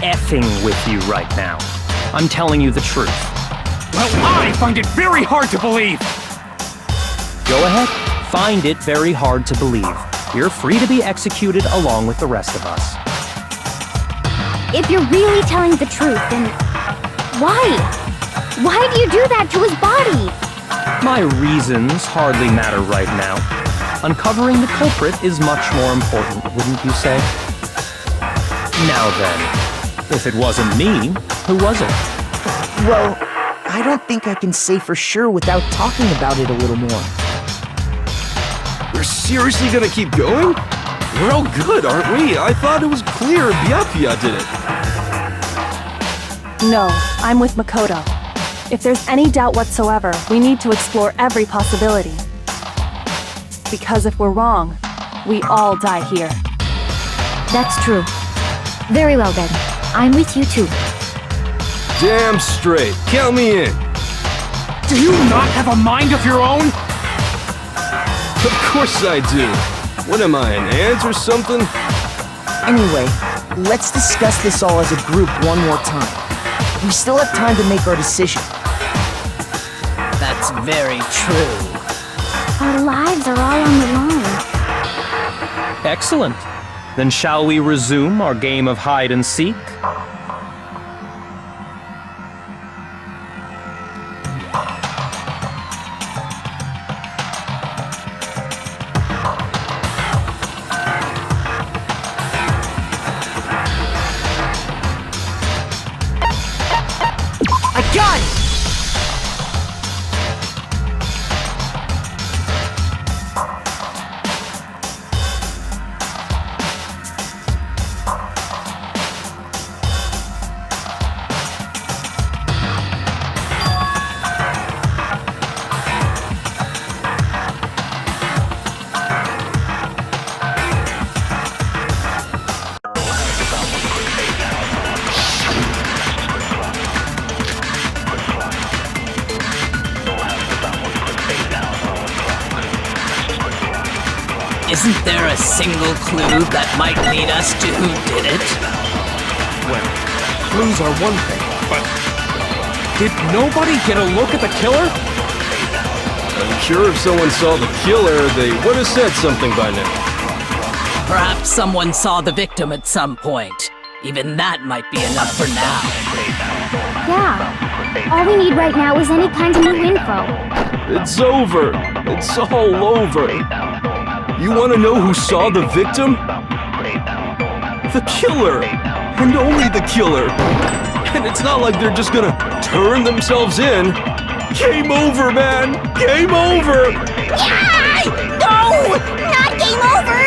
effing with you right now. I'm telling you the truth. Well, I find it very hard to believe! Go ahead, find it very hard to believe. You're free to be executed along with the rest of us. If you're really telling the truth, then Why? Why do you do that to his body? My reasons hardly matter right now. Uncovering the culprit is much more important, wouldn't you say? Now then, if it wasn't me, who was it? Well, I don't think I can say for sure without talking about it a little more. We're seriously gonna keep going? We're all good, aren't we? I thought it was clear Byakuya did it. No, I'm with Makoto. If there's any doubt whatsoever, we need to explore every possibility. Because if we're wrong, we all die here. That's true. Very well then. I'm with you too. Damn straight. Count me in. Do you not have a mind of your own? Of course I do. What am I, an ant or something? Anyway, let's discuss this all as a group one more time. We still have time to make our decision. That's very true. Our lives are all on the line. Excellent. Then shall we resume our game of hide and seek? I got it! Isn't there a single clue that might lead us to who did it? Well, clues are one thing, but did nobody get a look at the killer? I'm sure if someone saw the killer, they would have said something by now. Perhaps someone saw the victim at some point. Even that might be enough for now. Yeah. All we need right now is any kind of new info. It's over. It's all over. You want to know who saw the victim? The killer! And only the killer! And it's not like they're just gonna turn themselves in. Game over, man! Game over! Yay! No! Not game over!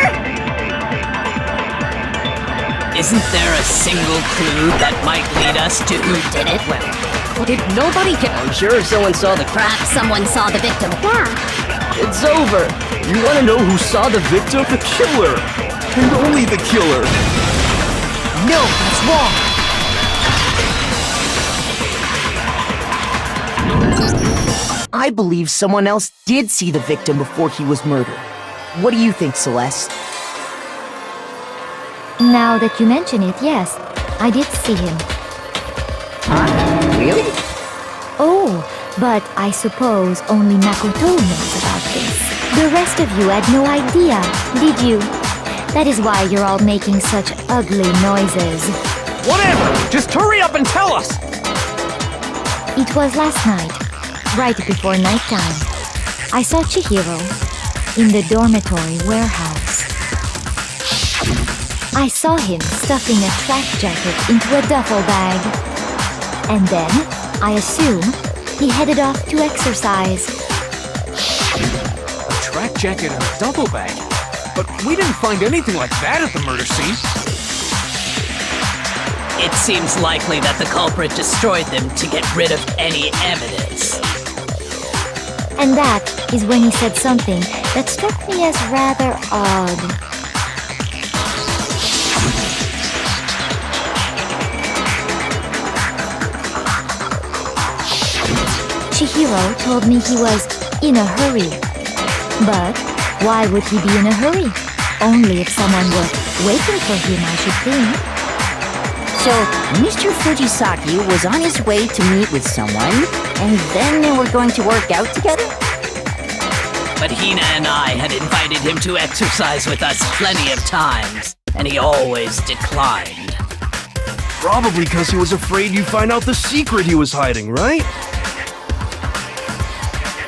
Isn't there a single clue that might lead us to who did it? Well, did nobody get... I'm sure if someone saw the crap, Someone saw the victim. Yeah. It's over! You want to know who saw the victim? The killer! And only the killer! No, that's wrong! I believe someone else did see the victim before he was murdered. What do you think, Celeste? Now that you mention it, yes, I did see him. Really? Oh, but I suppose only Makoto knows about this. The rest of you had no idea, did you? That is why you're all making such ugly noises. Whatever! Just hurry up and tell us! It was last night, right before nighttime. I saw Chihiro in the dormitory warehouse. I saw him stuffing a track jacket into a duffel bag. And then, I assume, he headed off to exercise. A track jacket and a duffel bag? But we didn't find anything like that at the murder scene. It seems likely that the culprit destroyed them to get rid of any evidence. And that is when he said something that struck me as rather odd. Chihiro told me he was in a hurry. But why would he be in a hurry? Only if someone were waiting for him, I should think. So, Mr. Fujisaki was on his way to meet with someone, and then they were going to work out together? But Hina and I had invited him to exercise with us plenty of times, and he always declined. Probably because he was afraid you'd find out the secret he was hiding, right?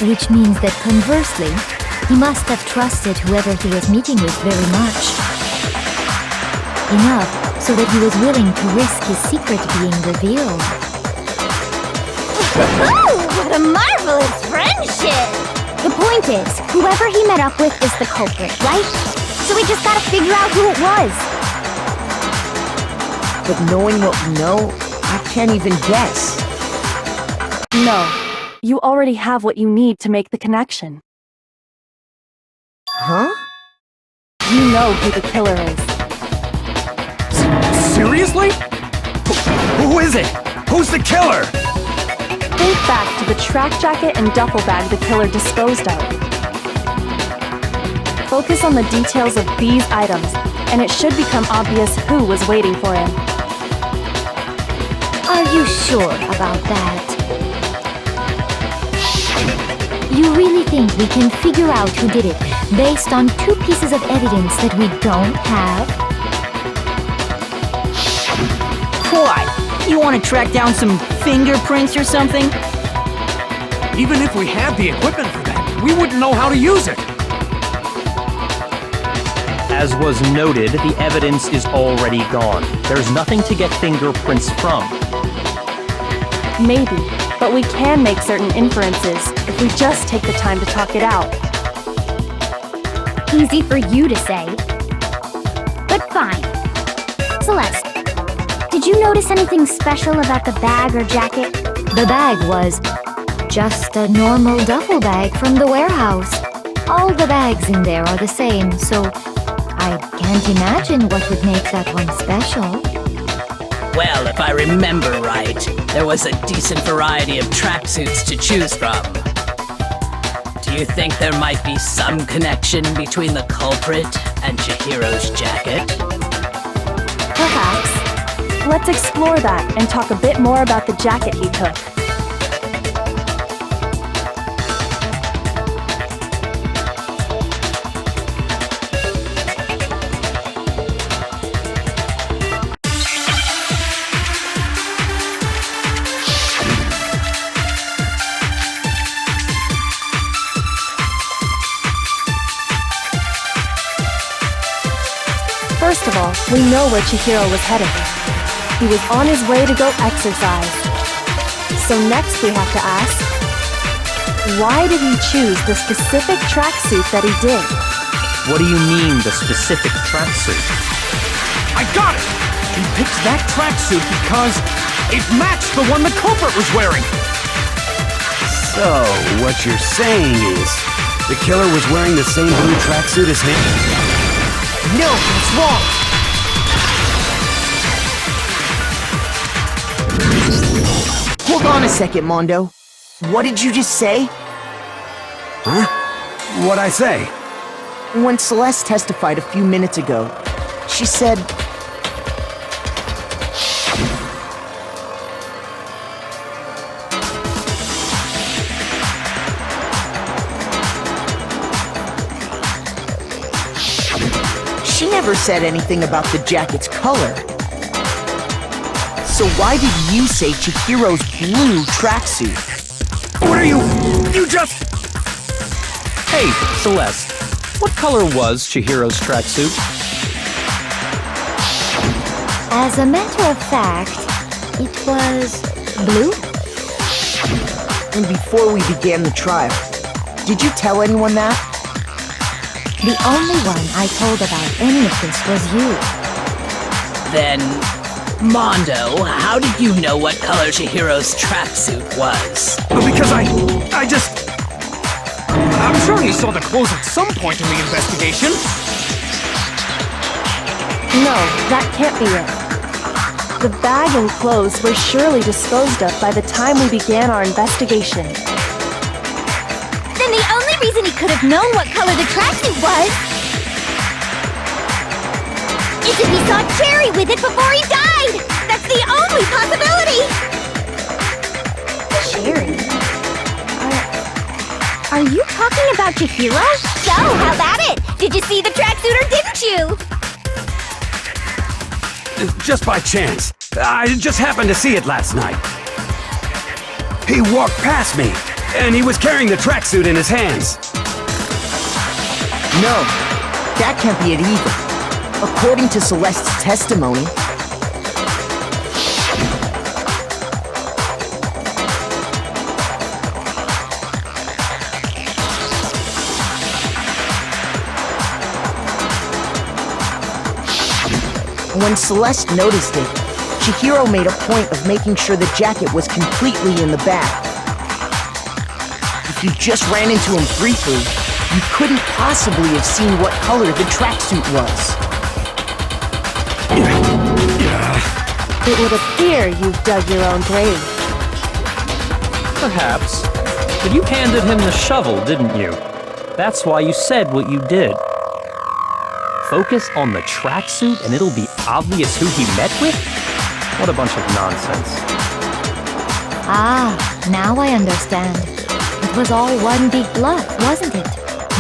Which means that conversely, he must have trusted whoever he was meeting with very much. Enough so that he was willing to risk his secret being revealed. What a marvelous friendship! The point is, whoever he met up with is the culprit, right? So we just gotta figure out who it was. But knowing what we know, I can't even guess. No, you already have what you need to make the connection. Huh? You know who the killer is. Seriously? Who is it? Who's the killer? Think back to the track jacket and duffel bag the killer disposed of. Focus on the details of these items, and it should become obvious who was waiting for him. Are you sure about that? You really think we can figure out who did it based on 2 pieces of evidence that we don't have? What? You want to track down some fingerprints or something? Even if we had the equipment for that, we wouldn't know how to use it. As was noted, the evidence is already gone. There's nothing to get fingerprints from. Maybe, but we can make certain inferences if we just take the time to talk it out. Easy for you to say. But fine. Celeste, did you notice anything special about the bag or jacket? The bag was just a normal duffel bag from the warehouse. All the bags in there are the same, so I can't imagine what would make that one special. Well, if I remember right, there was a decent variety of tracksuits to choose from. Do you think there might be some connection between the culprit and Chihiro's jacket? Perhaps. Let's explore that and talk a bit more about the jacket he took. First of all, we know where Chihiro was headed. He was on his way to go exercise. So next we have to ask, why did he choose the specific tracksuit that he did? What do you mean, the specific tracksuit? I got it! He picked that tracksuit because it matched the one the culprit was wearing! So, what you're saying is, the killer was wearing the same blue tracksuit as him? No, it's wrong! Hold on a second, Mondo. What did you just say? Huh? What'd I say? When Celeste testified a few minutes ago, she said... She never said anything about the jacket's color. So why did you say Chihiro's blue tracksuit? What are you... You just... Hey, Celeste, what color was Chihiro's tracksuit? As a matter of fact, it was blue. And before we began the trial, did you tell anyone that? The only one I told about any of this was you. Then, Mondo, how did you know what color Chihiro's tracksuit was? Because I just... I'm sure he saw the clothes at some point in the investigation. No, that can't be it. The bag and clothes were surely disposed of by the time we began our investigation. Then the only reason he could have known what color the tracksuit was is if he saw Cherry with it before he died! That's the only possibility! Cherry? Are you talking about Chihiro? So, how about it? Did you see the tracksuit or didn't you? Just by chance. I just happened to see it last night. He walked past me, and he was carrying the tracksuit in his hands. No, that can't be it either. According to Celeste's testimony, when Celeste noticed it, Chihiro made a point of making sure the jacket was completely in the bag. If you just ran into him briefly, you couldn't possibly have seen what color the tracksuit was. It would appear you've dug your own grave. Perhaps. But you handed him the shovel, didn't you? That's why you said what you did. Focus on the tracksuit and it'll be obvious who he met with? What a bunch of nonsense. Ah, now I understand. It was all one big bluff, wasn't it?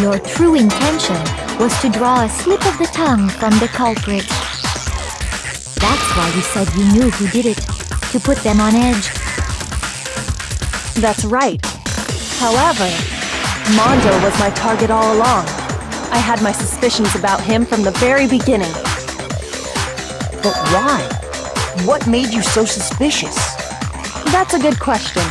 Your true intention was to draw a slip of the tongue from the culprit. That's why you said you knew who did it, to put them on edge. That's right. However, Mondo was my target all along. I had my suspicions about him from the very beginning. But why? What made you so suspicious? That's a good question.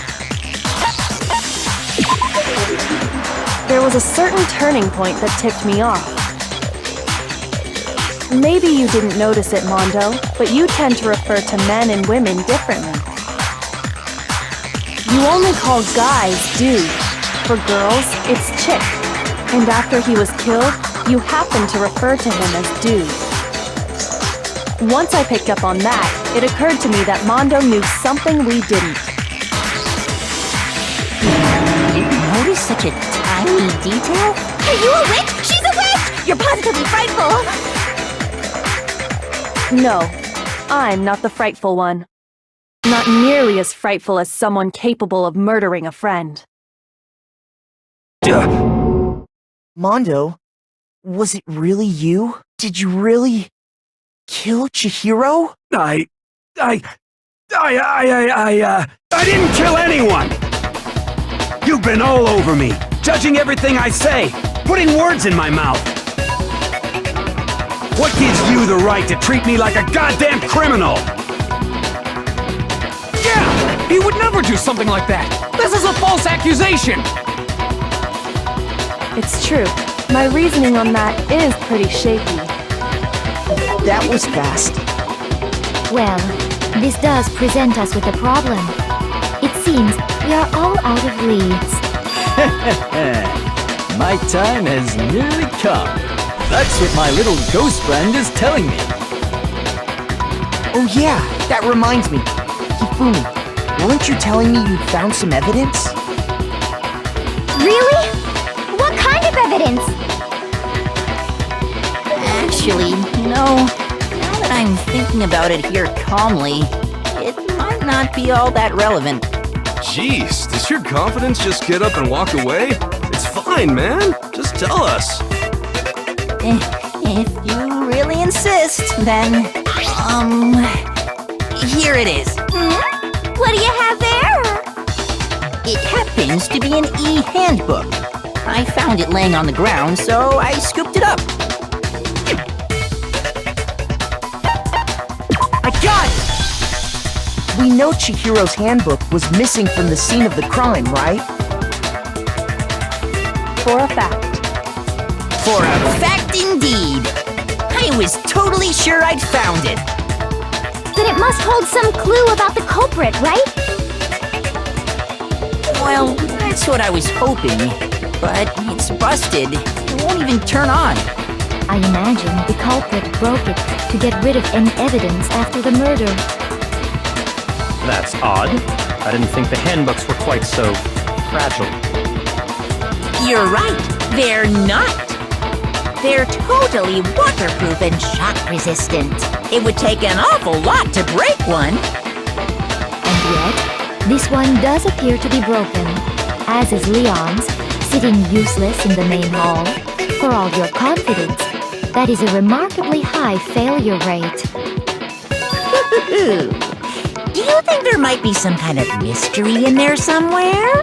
There was a certain turning point that tipped me off. Maybe you didn't notice it, Mondo, but you tend to refer to men and women differently. You only call guys dude. For girls, it's chick. And after he was killed, you happened to refer to him as dude. Once I picked up on that, it occurred to me that Mondo knew something we didn't. You notice such a tiny detail? Are you a witch? She's a witch! You're positively frightful! No, I'm not the frightful one. Not nearly as frightful as someone capable of murdering a friend. Mondo, was it really you? Did you really kill Chihiro? I didn't kill anyone! You've been all over me, judging everything I say, putting words in my mouth. What gives you the right to treat me like a goddamn criminal? Yeah! He would never do something like that! This is a false accusation! It's true. My reasoning on that is pretty shaky. That was fast. Well, this does present us with a problem. It seems we are all out of leads. My time has nearly come. That's what my little ghost friend is telling me. Oh yeah, that reminds me. Hifumi, weren't you telling me you found some evidence? Really? What kind of evidence? Actually, now that I'm thinking about it here calmly, it might not be all that relevant. Jeez, does your confidence just get up and walk away? It's fine, man. Just tell us. If you really insist, then, here it is. What do you have there? It happens to be an e-handbook. I found it laying on the ground, so I scooped it up. I got it! We know Chihiro's handbook was missing from the scene of the crime, right? For a fact. For a fact indeed. I was totally sure I'd found it. Then it must hold some clue about the culprit, right? Well, that's what I was hoping. But it's busted. It won't even turn on. I imagine the culprit broke it to get rid of any evidence after the murder. That's odd. I didn't think the handbooks were quite so fragile. You're right, they're not. They're totally waterproof and shock resistant. It would take an awful lot to break one. And yet, this one does appear to be broken, as is Leon's, sitting useless in the main hall. For all your confidence, that is a remarkably high failure rate. Do you think there might be some kind of mystery in there somewhere?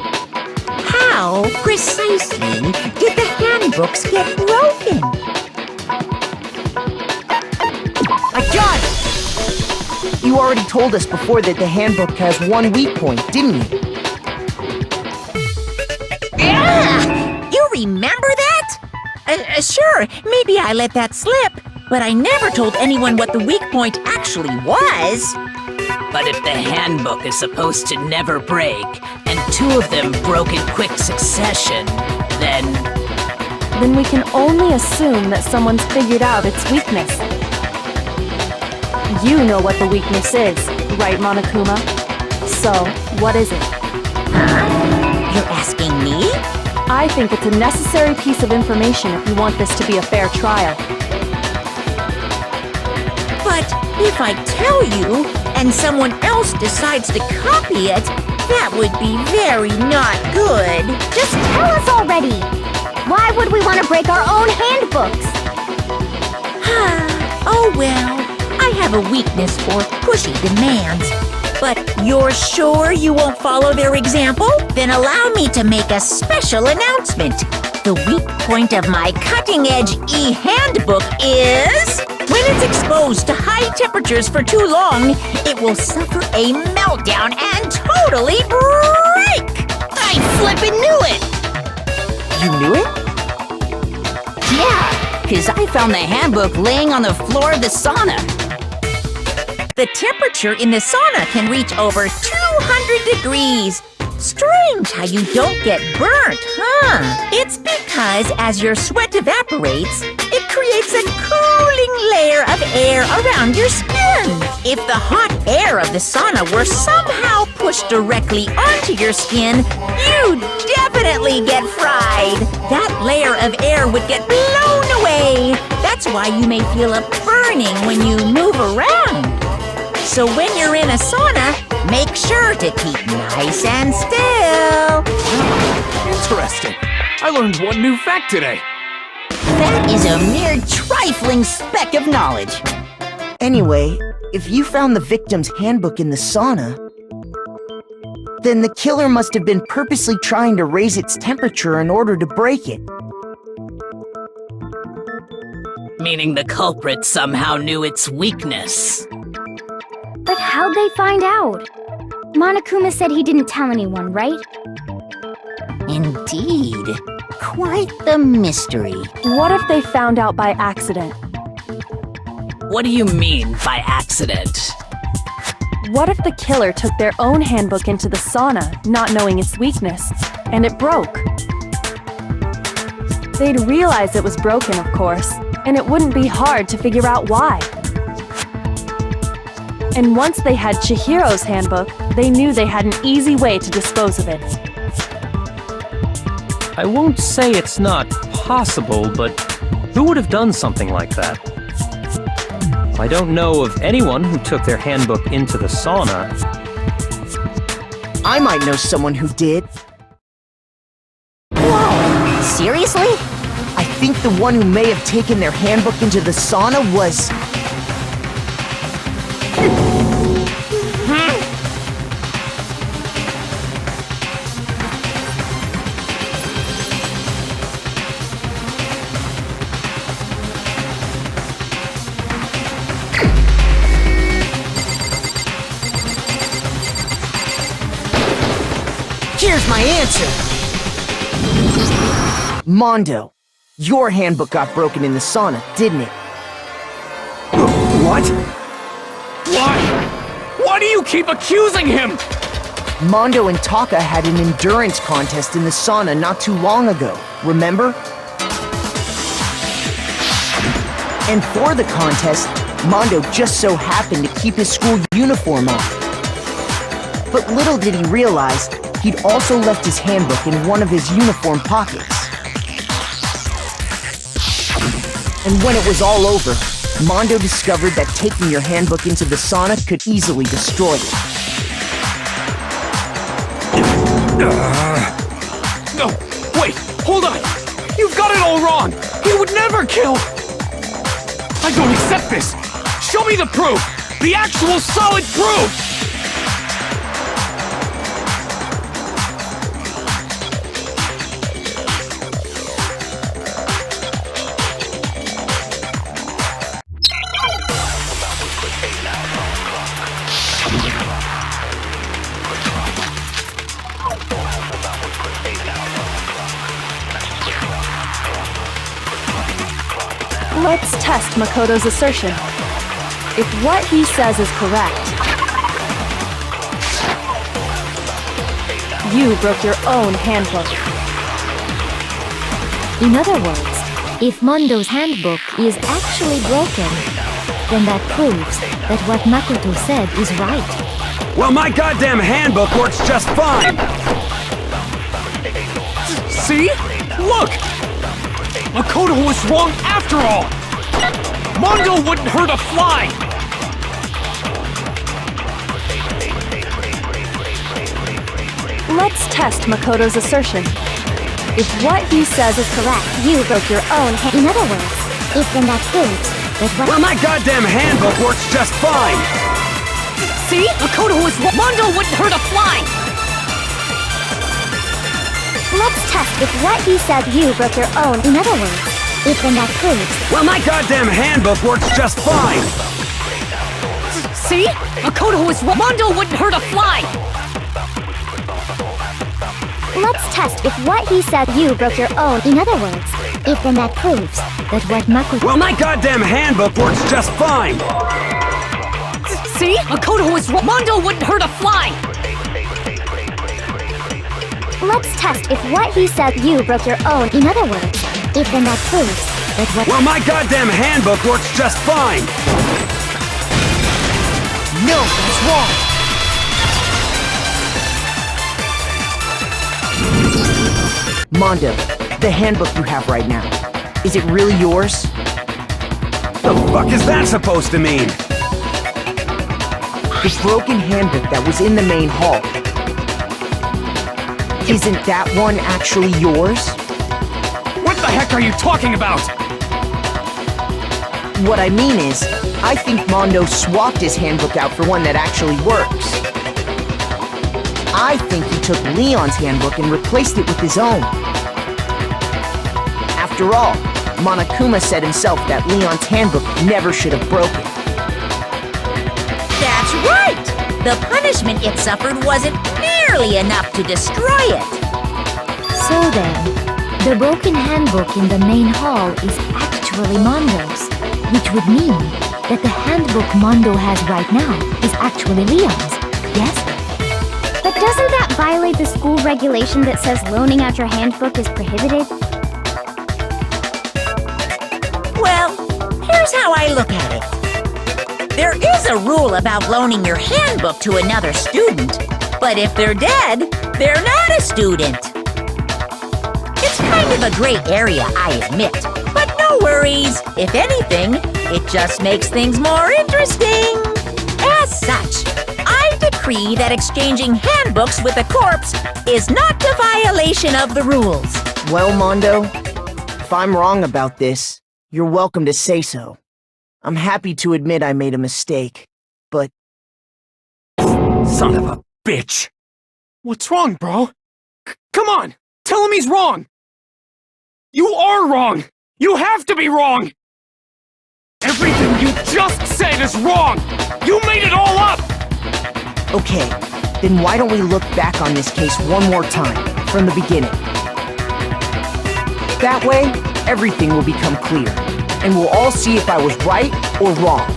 How precisely did the handbooks get broken? I got it! You already told us before that the handbook has one weak point, didn't you? Yeah! You remember that? Sure, maybe I let that slip, but I never told anyone what the weak point actually was. But if the handbook is supposed to never break, and two of them broke in quick succession, then Then we can only assume that someone's figured out its weakness. You know what the weakness is, right, Monokuma? So, what is it? You're asking me? I think it's a necessary piece of information if you want this to be a fair trial. But if I tell you, and someone else decides to copy it, that would be very not good. Just tell us already! Why would we want to break our own handbooks? Oh well, I have a weakness for pushy demands. But you're sure you won't follow their example? Then allow me to make a special announcement. The weak point of my cutting-edge e-handbook is... when it's exposed to high temperatures for too long, it will suffer a meltdown and totally break! I flippin' knew it! You knew it? Yeah, 'cause I found the handbook laying on the floor of the sauna. The temperature in the sauna can reach over 200 degrees. Strange how you don't get burnt, huh? It's because as your sweat evaporates, it creates a cooling layer of air around your skin. If the hot air of the sauna were somehow pushed directly onto your skin, you'd definitely get fried. That layer of air would get blown away. That's why you may feel a burning when you move around. So when you're in a sauna, make sure to keep nice and still. Interesting. I learned one new fact today. That is a mere trifling speck of knowledge. Anyway, if you found the victim's handbook in the sauna, then the killer must have been purposely trying to raise its temperature in order to break it. meaning the culprit somehow knew its weakness. But how'd they find out? Monokuma said he didn't tell anyone, right? Indeed. Quite the mystery. What if they found out by accident? What do you mean by accident? What if the killer took their own handbook into the sauna, not knowing its weakness, and it broke? They'd realize it was broken, of course, and it wouldn't be hard to figure out why. And once they had Chihiro's handbook, they knew they had an easy way to dispose of it. I won't say it's not possible, but who would have done something like that? I don't know of anyone who took their handbook into the sauna. I might know someone who did. Whoa! Seriously? I think the one who may have taken their handbook into the sauna was... Here's my answer! Mondo, your handbook got broken in the sauna, didn't it? What? Why? Why do you keep accusing him? Mondo and Taka had an endurance contest in the sauna not too long ago, remember? And for the contest, Mondo just so happened to keep his school uniform on. But little did he realize, he'd also left his handbook in one of his uniform pockets. And when it was all over, Mondo discovered that taking your handbook into the sauna could easily destroy it. No, wait, hold on! You've got it all wrong! He would never kill! I don't accept this! Show me the proof! The actual solid proof! Let's test Makoto's assertion. If what he says is correct, you broke your own handbook. In other words, if Mondo's handbook is actually broken, then that proves that what Makoto said is right. Well, my goddamn handbook works just fine! See? Look! Makoto was wrong after all! Mondo wouldn't hurt a fly! Let's test Makoto's assertion. If what he says is correct, you broke your own hand. In other words, if then that proves that what... Well, my goddamn handbook works just fine! See? Makoto was wrong. Mondo wouldn't hurt a fly! Let's test if what he said you broke your own. In other words, if then that proves... Well, my goddamn handbook works just fine! See? Makoto was wrong. Mondo wouldn't hurt a fly! Let's test if what he said you broke your own. In other words, if then that proves that what Makoto... Well, my goddamn handbook works just fine! See? Makoto was wrong. Mondo wouldn't hurt a fly! Let's test if what he said you broke your own. In other words, if then that proves that what... Well, my goddamn handbook works just fine! No, that's wrong! Mondo, the handbook you have right now, is it really yours? The fuck is that supposed to mean? The broken handbook that was in the main hall. Isn't that one actually yours? What the heck are you talking about? What I mean is, I think Mondo swapped his handbook out for one that actually works. I think he took Leon's handbook and replaced it with his own. After all, Monokuma said himself that Leon's handbook never should have broken. That's right! The punishment it suffered wasn't nearly enough to destroy it. So then, the broken handbook in the main hall is actually Mondo's, which would mean that the handbook Mondo has right now is actually Leon's, yes? But doesn't that violate the school regulation that says loaning out your handbook is prohibited? Well, here's how I look at it. There is a rule about loaning your handbook to another student, but if they're dead, they're not a student. It's kind of a gray area, I admit, but no worries. If anything, it just makes things more interesting. As such, I decree that exchanging handbooks with a corpse is not a violation of the rules. Well, Mondo, if I'm wrong about this, you're welcome to say so. I'm happy to admit I made a mistake, but... Son of a bitch! What's wrong, bro? Come on! Tell him he's wrong! You are wrong! You have to be wrong! Everything you just said is wrong! You made it all up! Okay, then why don't we look back on this case one more time, from the beginning? That way, everything will become clear, and we'll all see if I was right or wrong.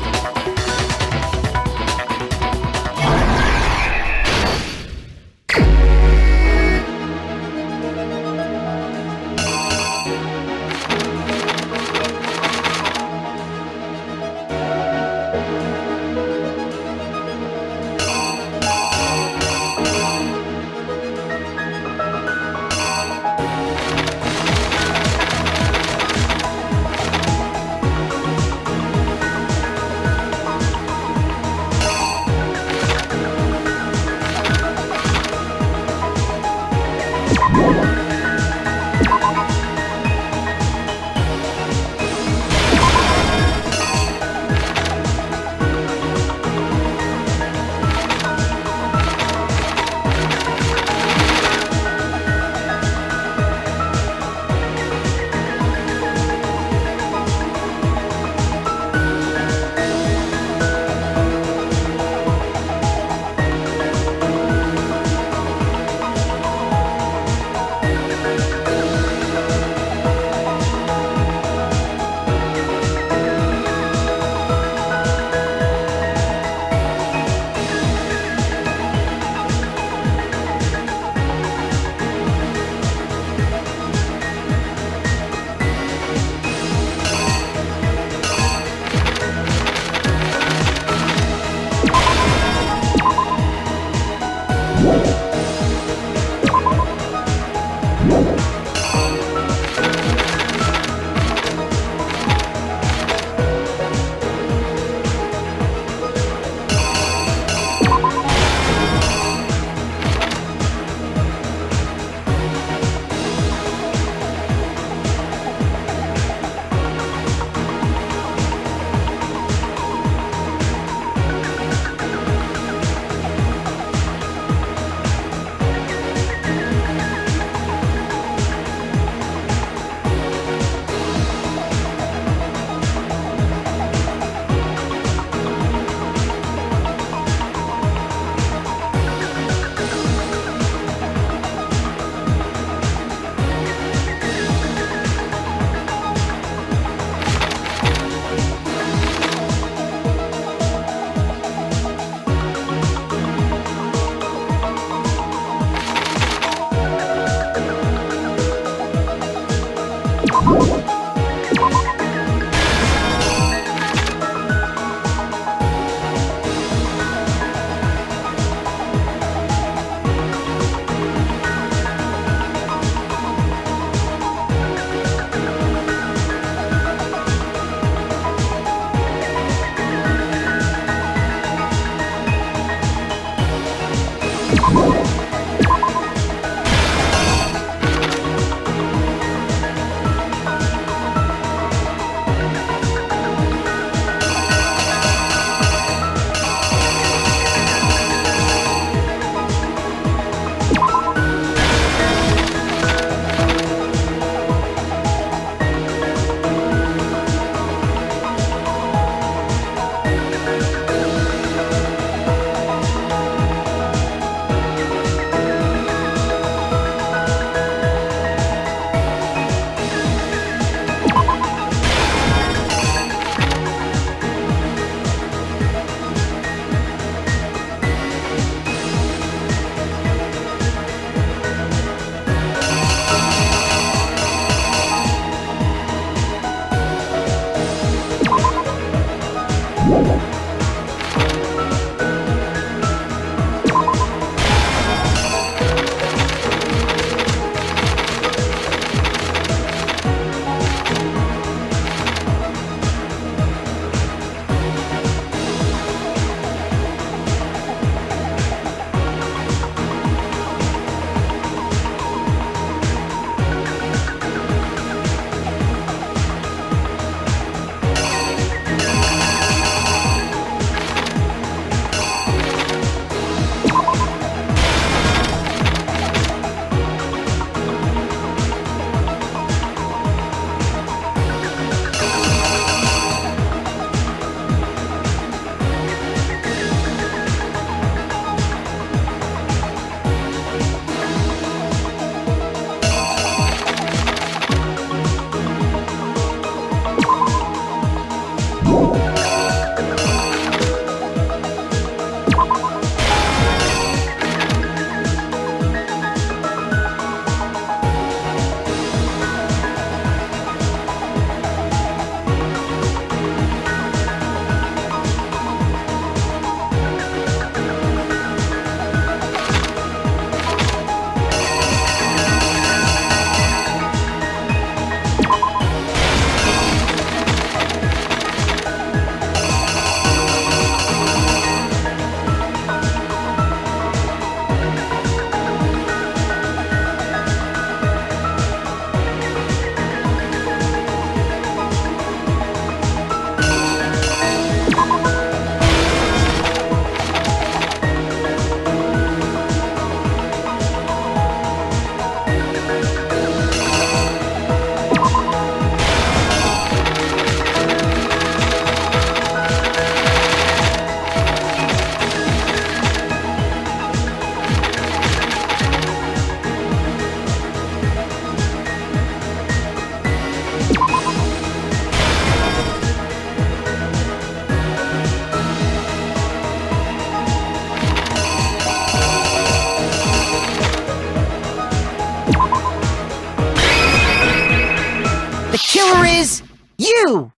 The killer is you!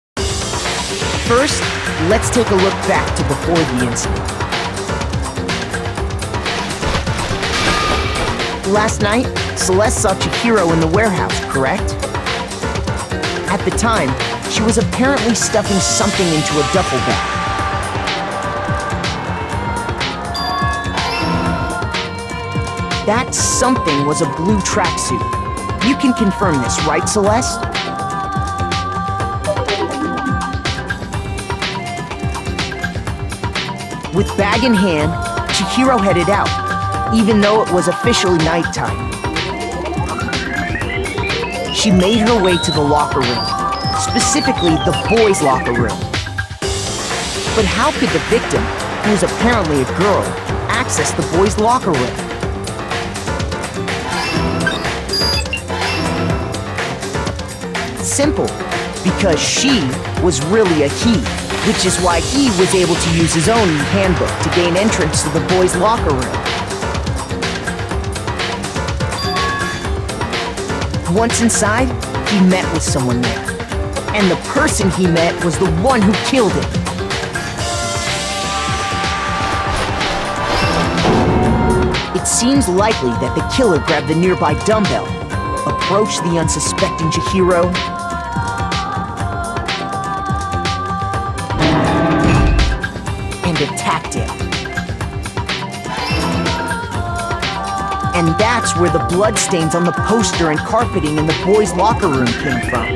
First, let's take a look back to before the incident. Last night, Celeste saw Chihiro in the warehouse, correct? At the time, she was apparently stuffing something into a duffel bag. That something was a blue tracksuit. You can confirm this, right, Celeste? With bag in hand, Chihiro headed out, even though it was officially nighttime. She made her way to the locker room, specifically the boys' locker room. But how could the victim, who was apparently a girl, access the boys' locker room? Simple, because she was really a he, which is why he was able to use his own handbook to gain entrance to the boys' locker room. Once inside, he met with someone there, and the person he met was the one who killed him. It seems likely that the killer grabbed the nearby dumbbell, approached the unsuspecting Chihiro, and attacked him. And that's where the bloodstains on the poster and carpeting in the boys' locker room came from.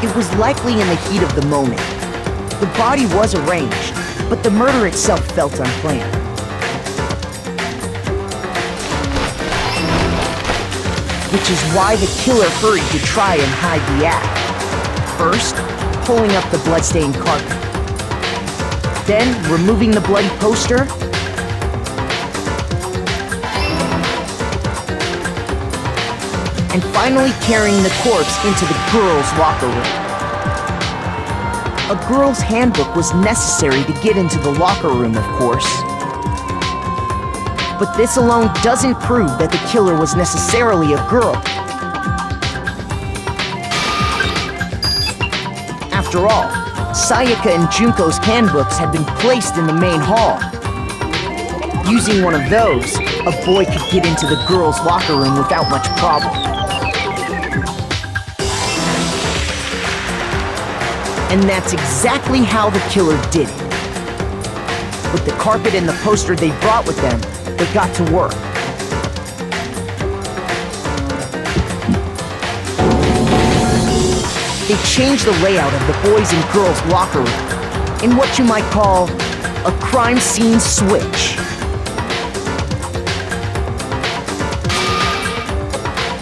It was likely in the heat of the moment. The body was arranged, but the murder itself felt unplanned. Which is why the killer hurried to try and hide the act. First, pulling up the bloodstained carpet. Then, removing the bloody poster. And finally carrying the corpse into the girls' locker room. A girl's handbook was necessary to get into the locker room, of course. But this alone doesn't prove that the killer was necessarily a girl. After all, Sayaka and Junko's handbooks had been placed in the main hall. Using one of those, a boy could get into the girls' locker room without much problem. And that's exactly how the killer did it. With the carpet and the poster they brought with them, they got to work. They changed the layout of the boys' and girls' locker room in what you might call a crime scene switch.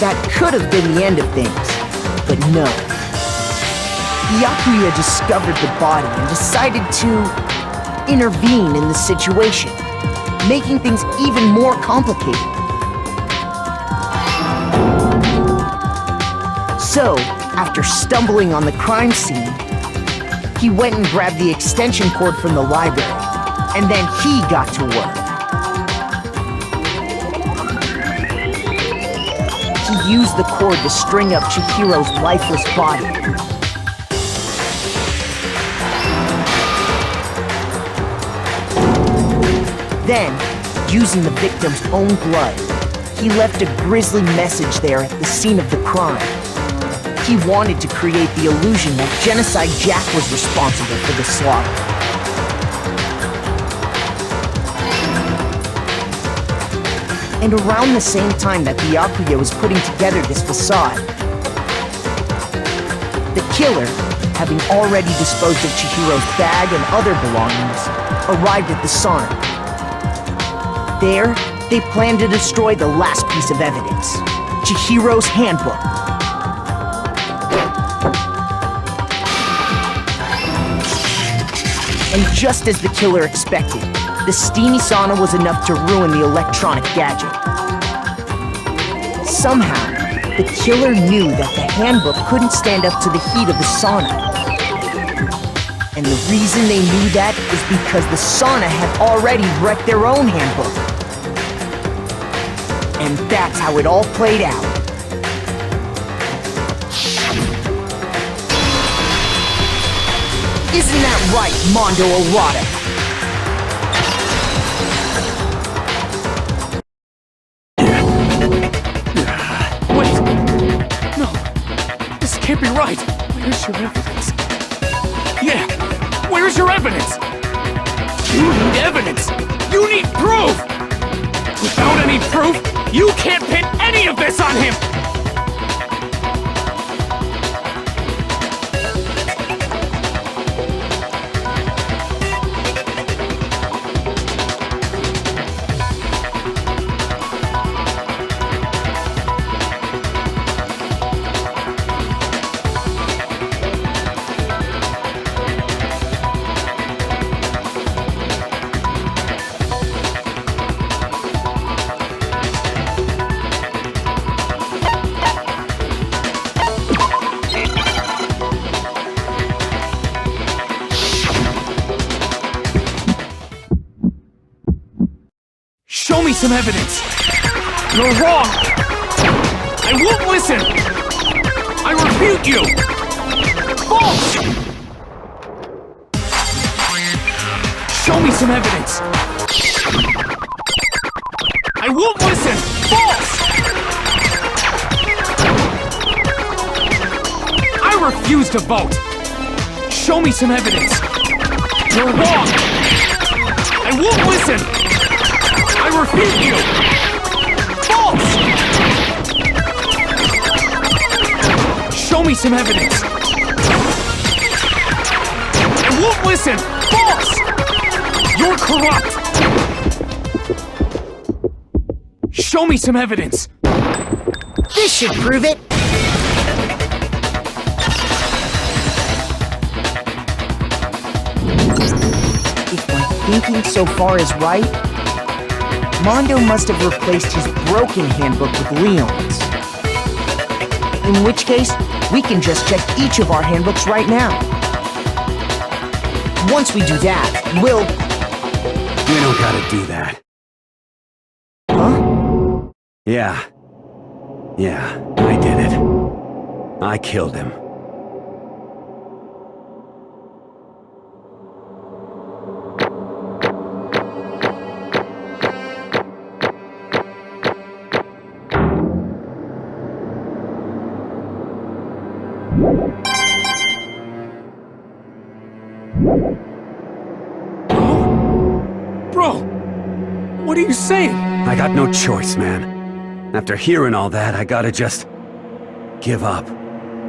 That could have been the end of things, but no. Yakuya discovered the body and decided to intervene in the situation, making things even more complicated. So, after stumbling on the crime scene, he went and grabbed the extension cord from the library, and then he got to work. He used the cord to string up Chihiro's lifeless body. Then, using the victim's own blood, he left a grisly message there at the scene of the crime. He wanted to create the illusion that Genocide Jack was responsible for the slaughter. And around the same time that Byakuya was putting together this facade, the killer, having already disposed of Chihiro's bag and other belongings, arrived at the sauna. There, they planned to destroy the last piece of evidence, Chihiro's handbook. And just as the killer expected, the steamy sauna was enough to ruin the electronic gadget. Somehow, the killer knew that the handbook couldn't stand up to the heat of the sauna. And the reason they knew that is because the sauna had already wrecked their own handbook. And that's how it all played out. Isn't that right, Mondo Erotic? Wait! No! This can't be right! Where's your evidence? Yeah! Where's your evidence? You need evidence! You need proof! Without any proof, you can't pin any of this on him! Show me some evidence! You're wrong! I won't listen! I refute you! False! Show me some evidence! I won't listen! False! I refuse to vote! Show me some evidence! You're wrong! I won't listen! I refute you! False! Show me some evidence! I won't listen! False! You're corrupt! Show me some evidence! This should prove it! If my thinking so far is right, Mondo must have replaced his broken handbook with Leon's. In which case, we can just check each of our handbooks right now. Once we do that, we'll... You don't gotta do that. Huh? Yeah, I did it. I killed him. Bro! What are you saying? I got no choice, man. After hearing all that, I gotta just... give up.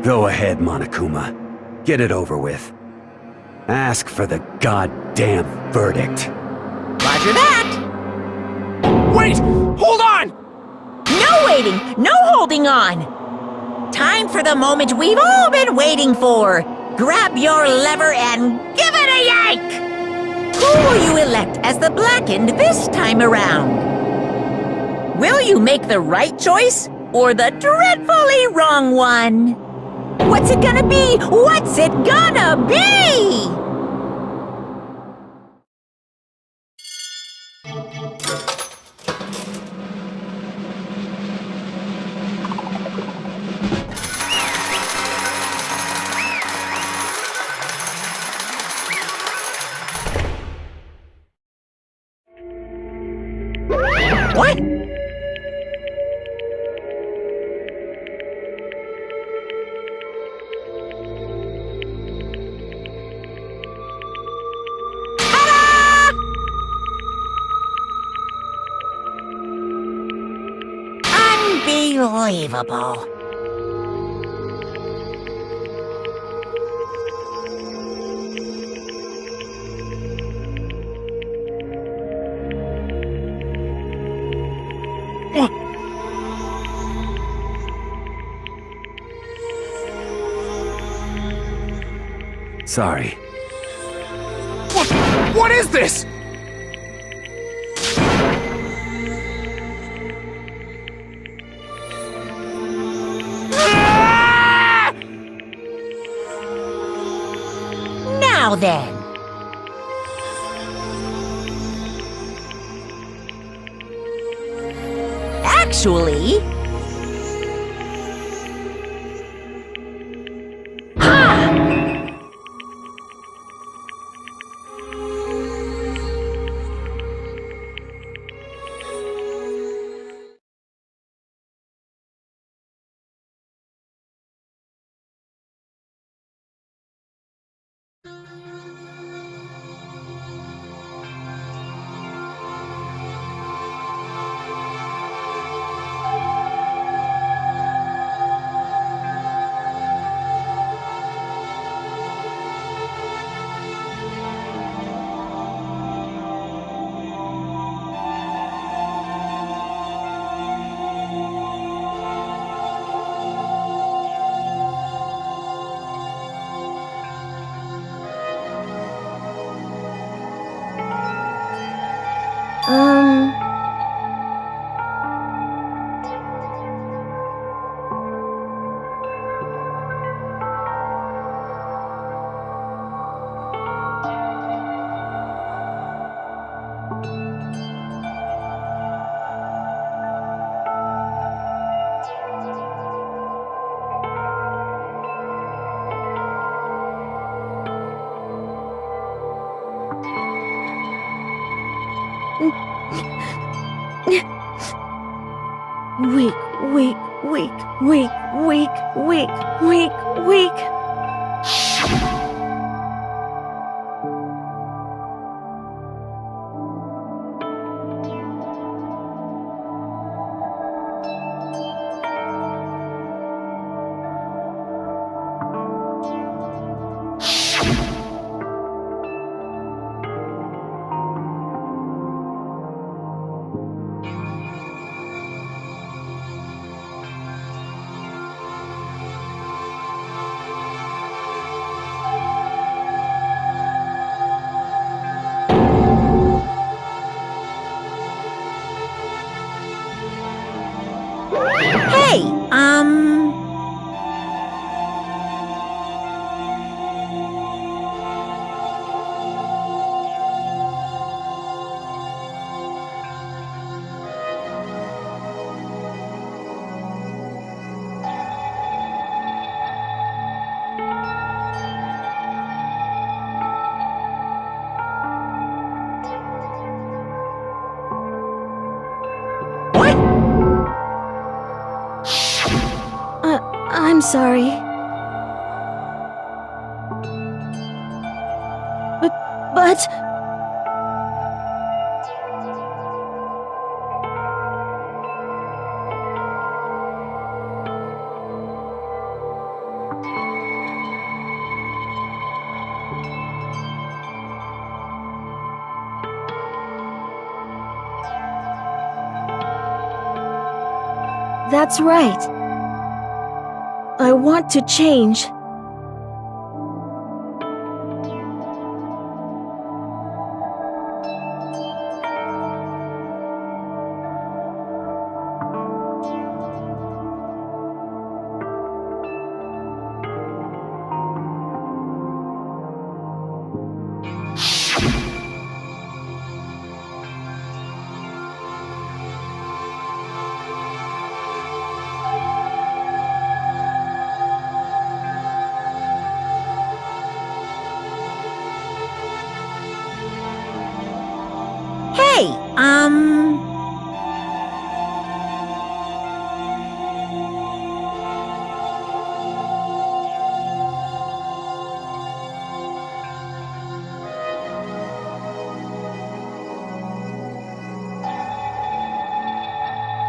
Go ahead, Monokuma. Get it over with. Ask for the goddamn verdict. Roger that! Wait! Hold on! No waiting! No holding on! Time for the moment we've all been waiting for! Grab your lever and give it a yank! Who will you elect as the Blackened this time around? Will you make the right choice or the dreadfully wrong one? What's it gonna be? What's it gonna be? What? Unbelievable. Sorry. What is this? Now Now then. Actually... Weak, weak, weak, weak, weak, weak, weak, weak. Hey, What? I'm sorry. But... That's right. I want to change. Hey,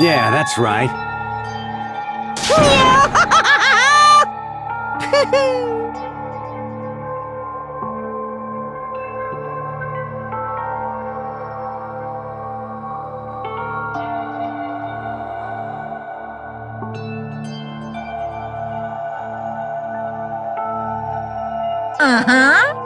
Yeah, that's right. Uh-huh.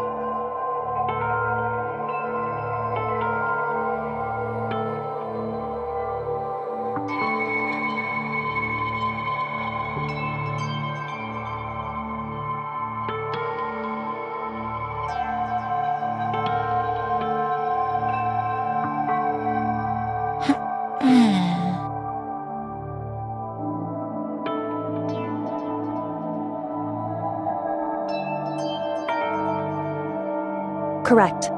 Correct.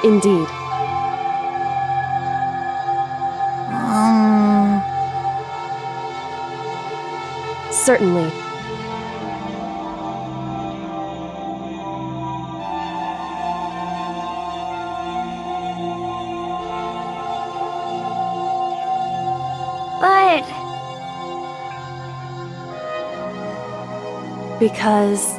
Indeed. Certainly. But... Because...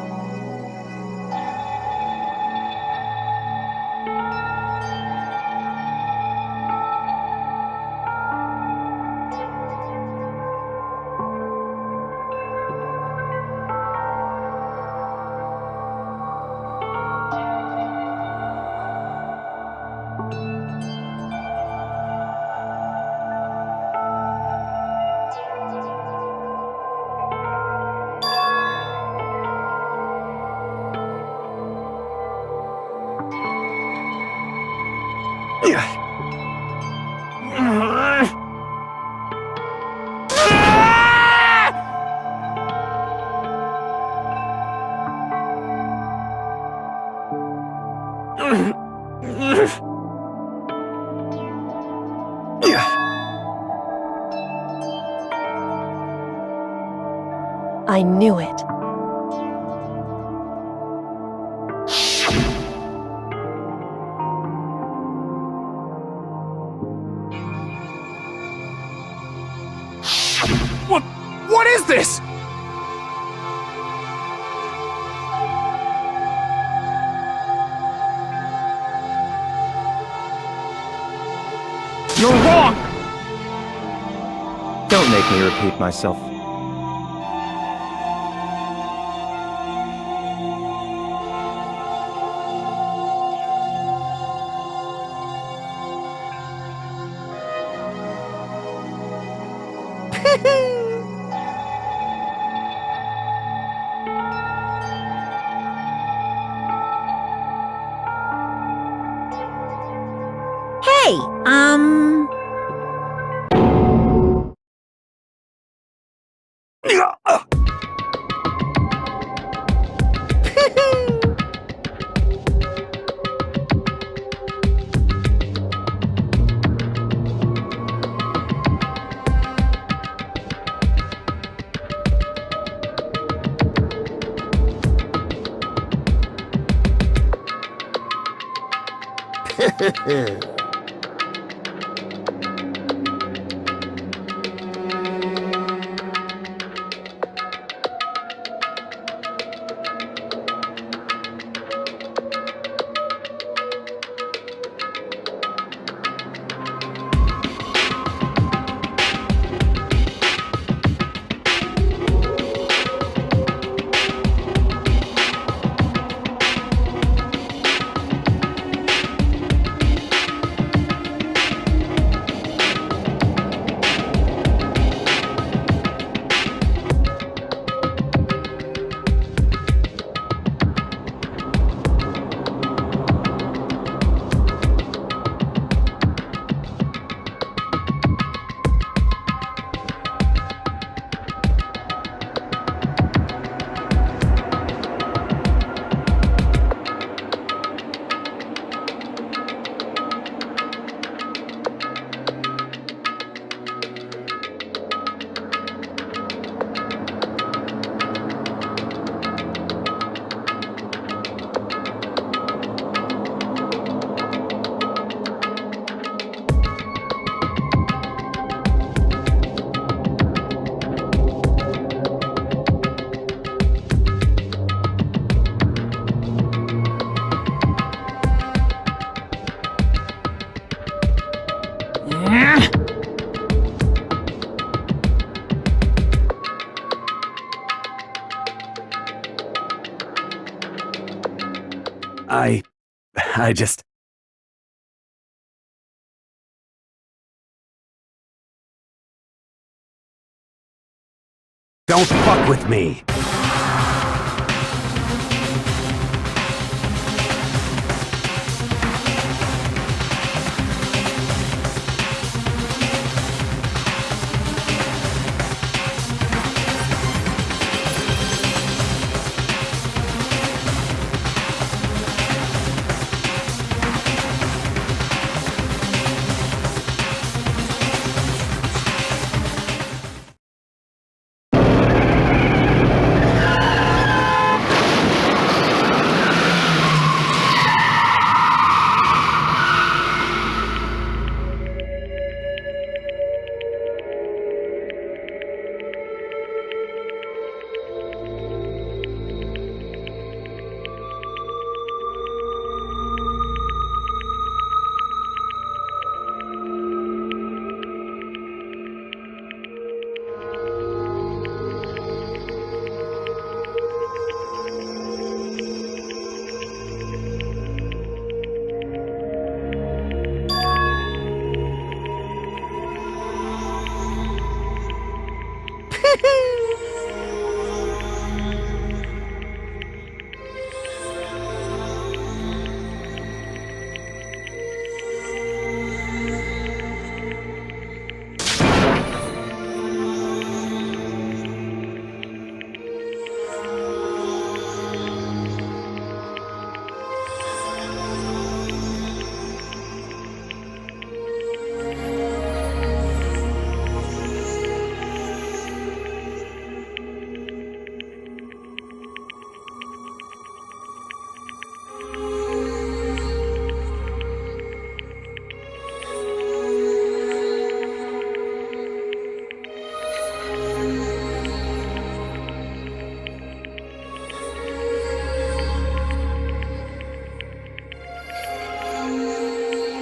I knew it. What is this? You're wrong! Don't make me repeat myself. Hey, I just... Don't fuck with me!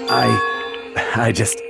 I just...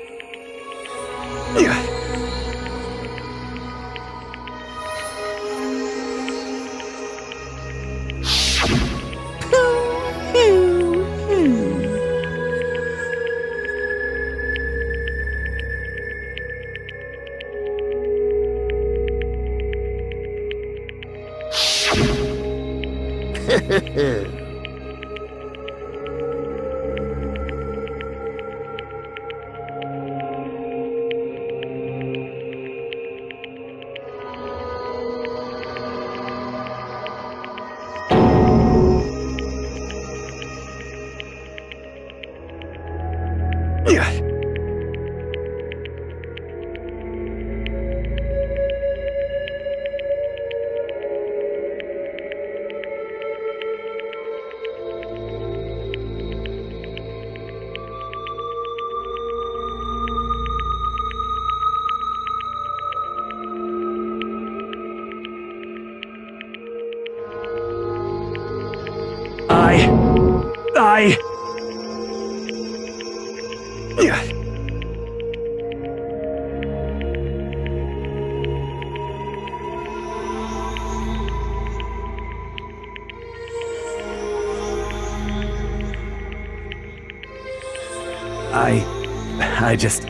I just...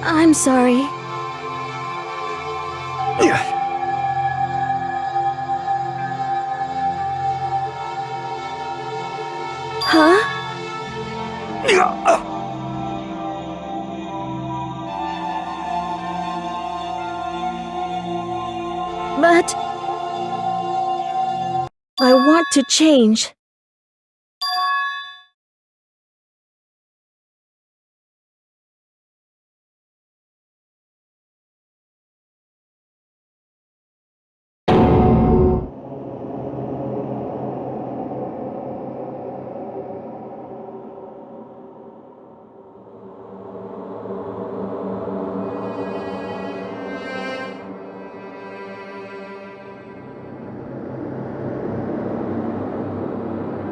I'm sorry. Huh? But... I want to change.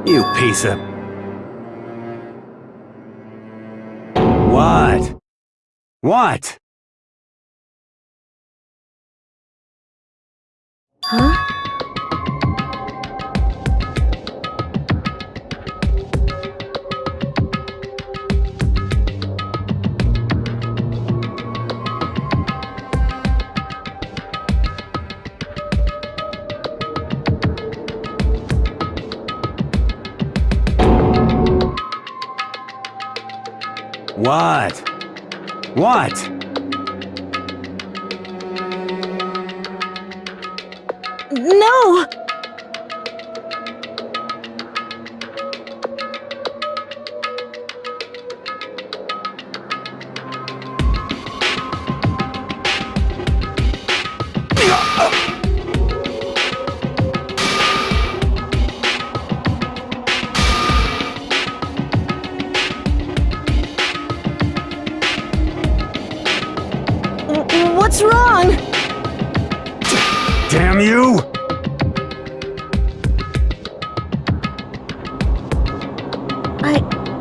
You piece of... What? What? Huh? What? What? No! What's wrong? Damn you!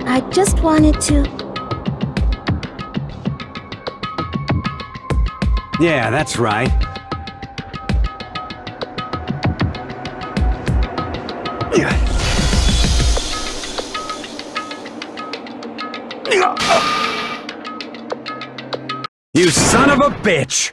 I just wanted to... Yeah, that's right. You son of a bitch!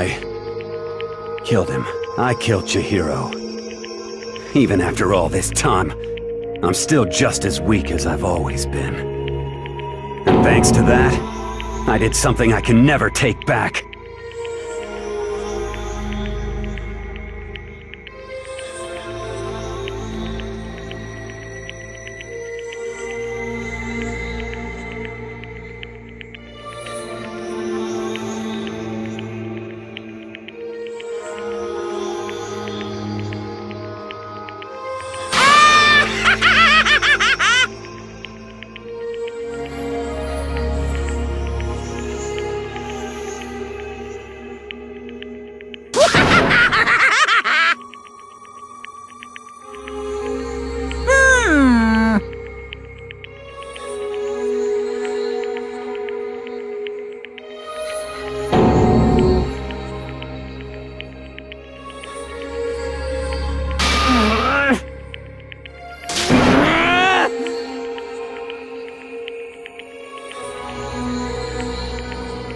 I killed him. I killed Chihiro. Even after all this time, I'm still just as weak as I've always been. And thanks to that, I did something I can never take back.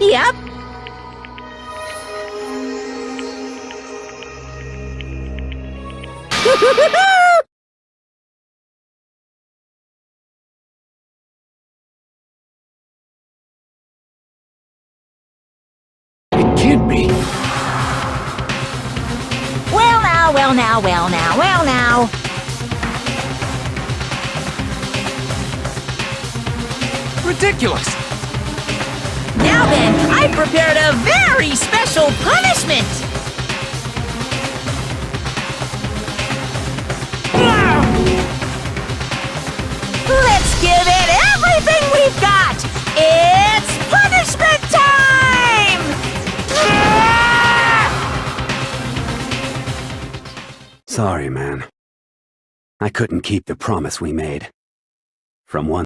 Yep. It can't be. Well now, well now, well now, well now. Ridiculous. Now then, I prepared a very special punishment. Let's give it everything we've got. It's punishment time! Sorry, man. I couldn't keep the promise we made. From one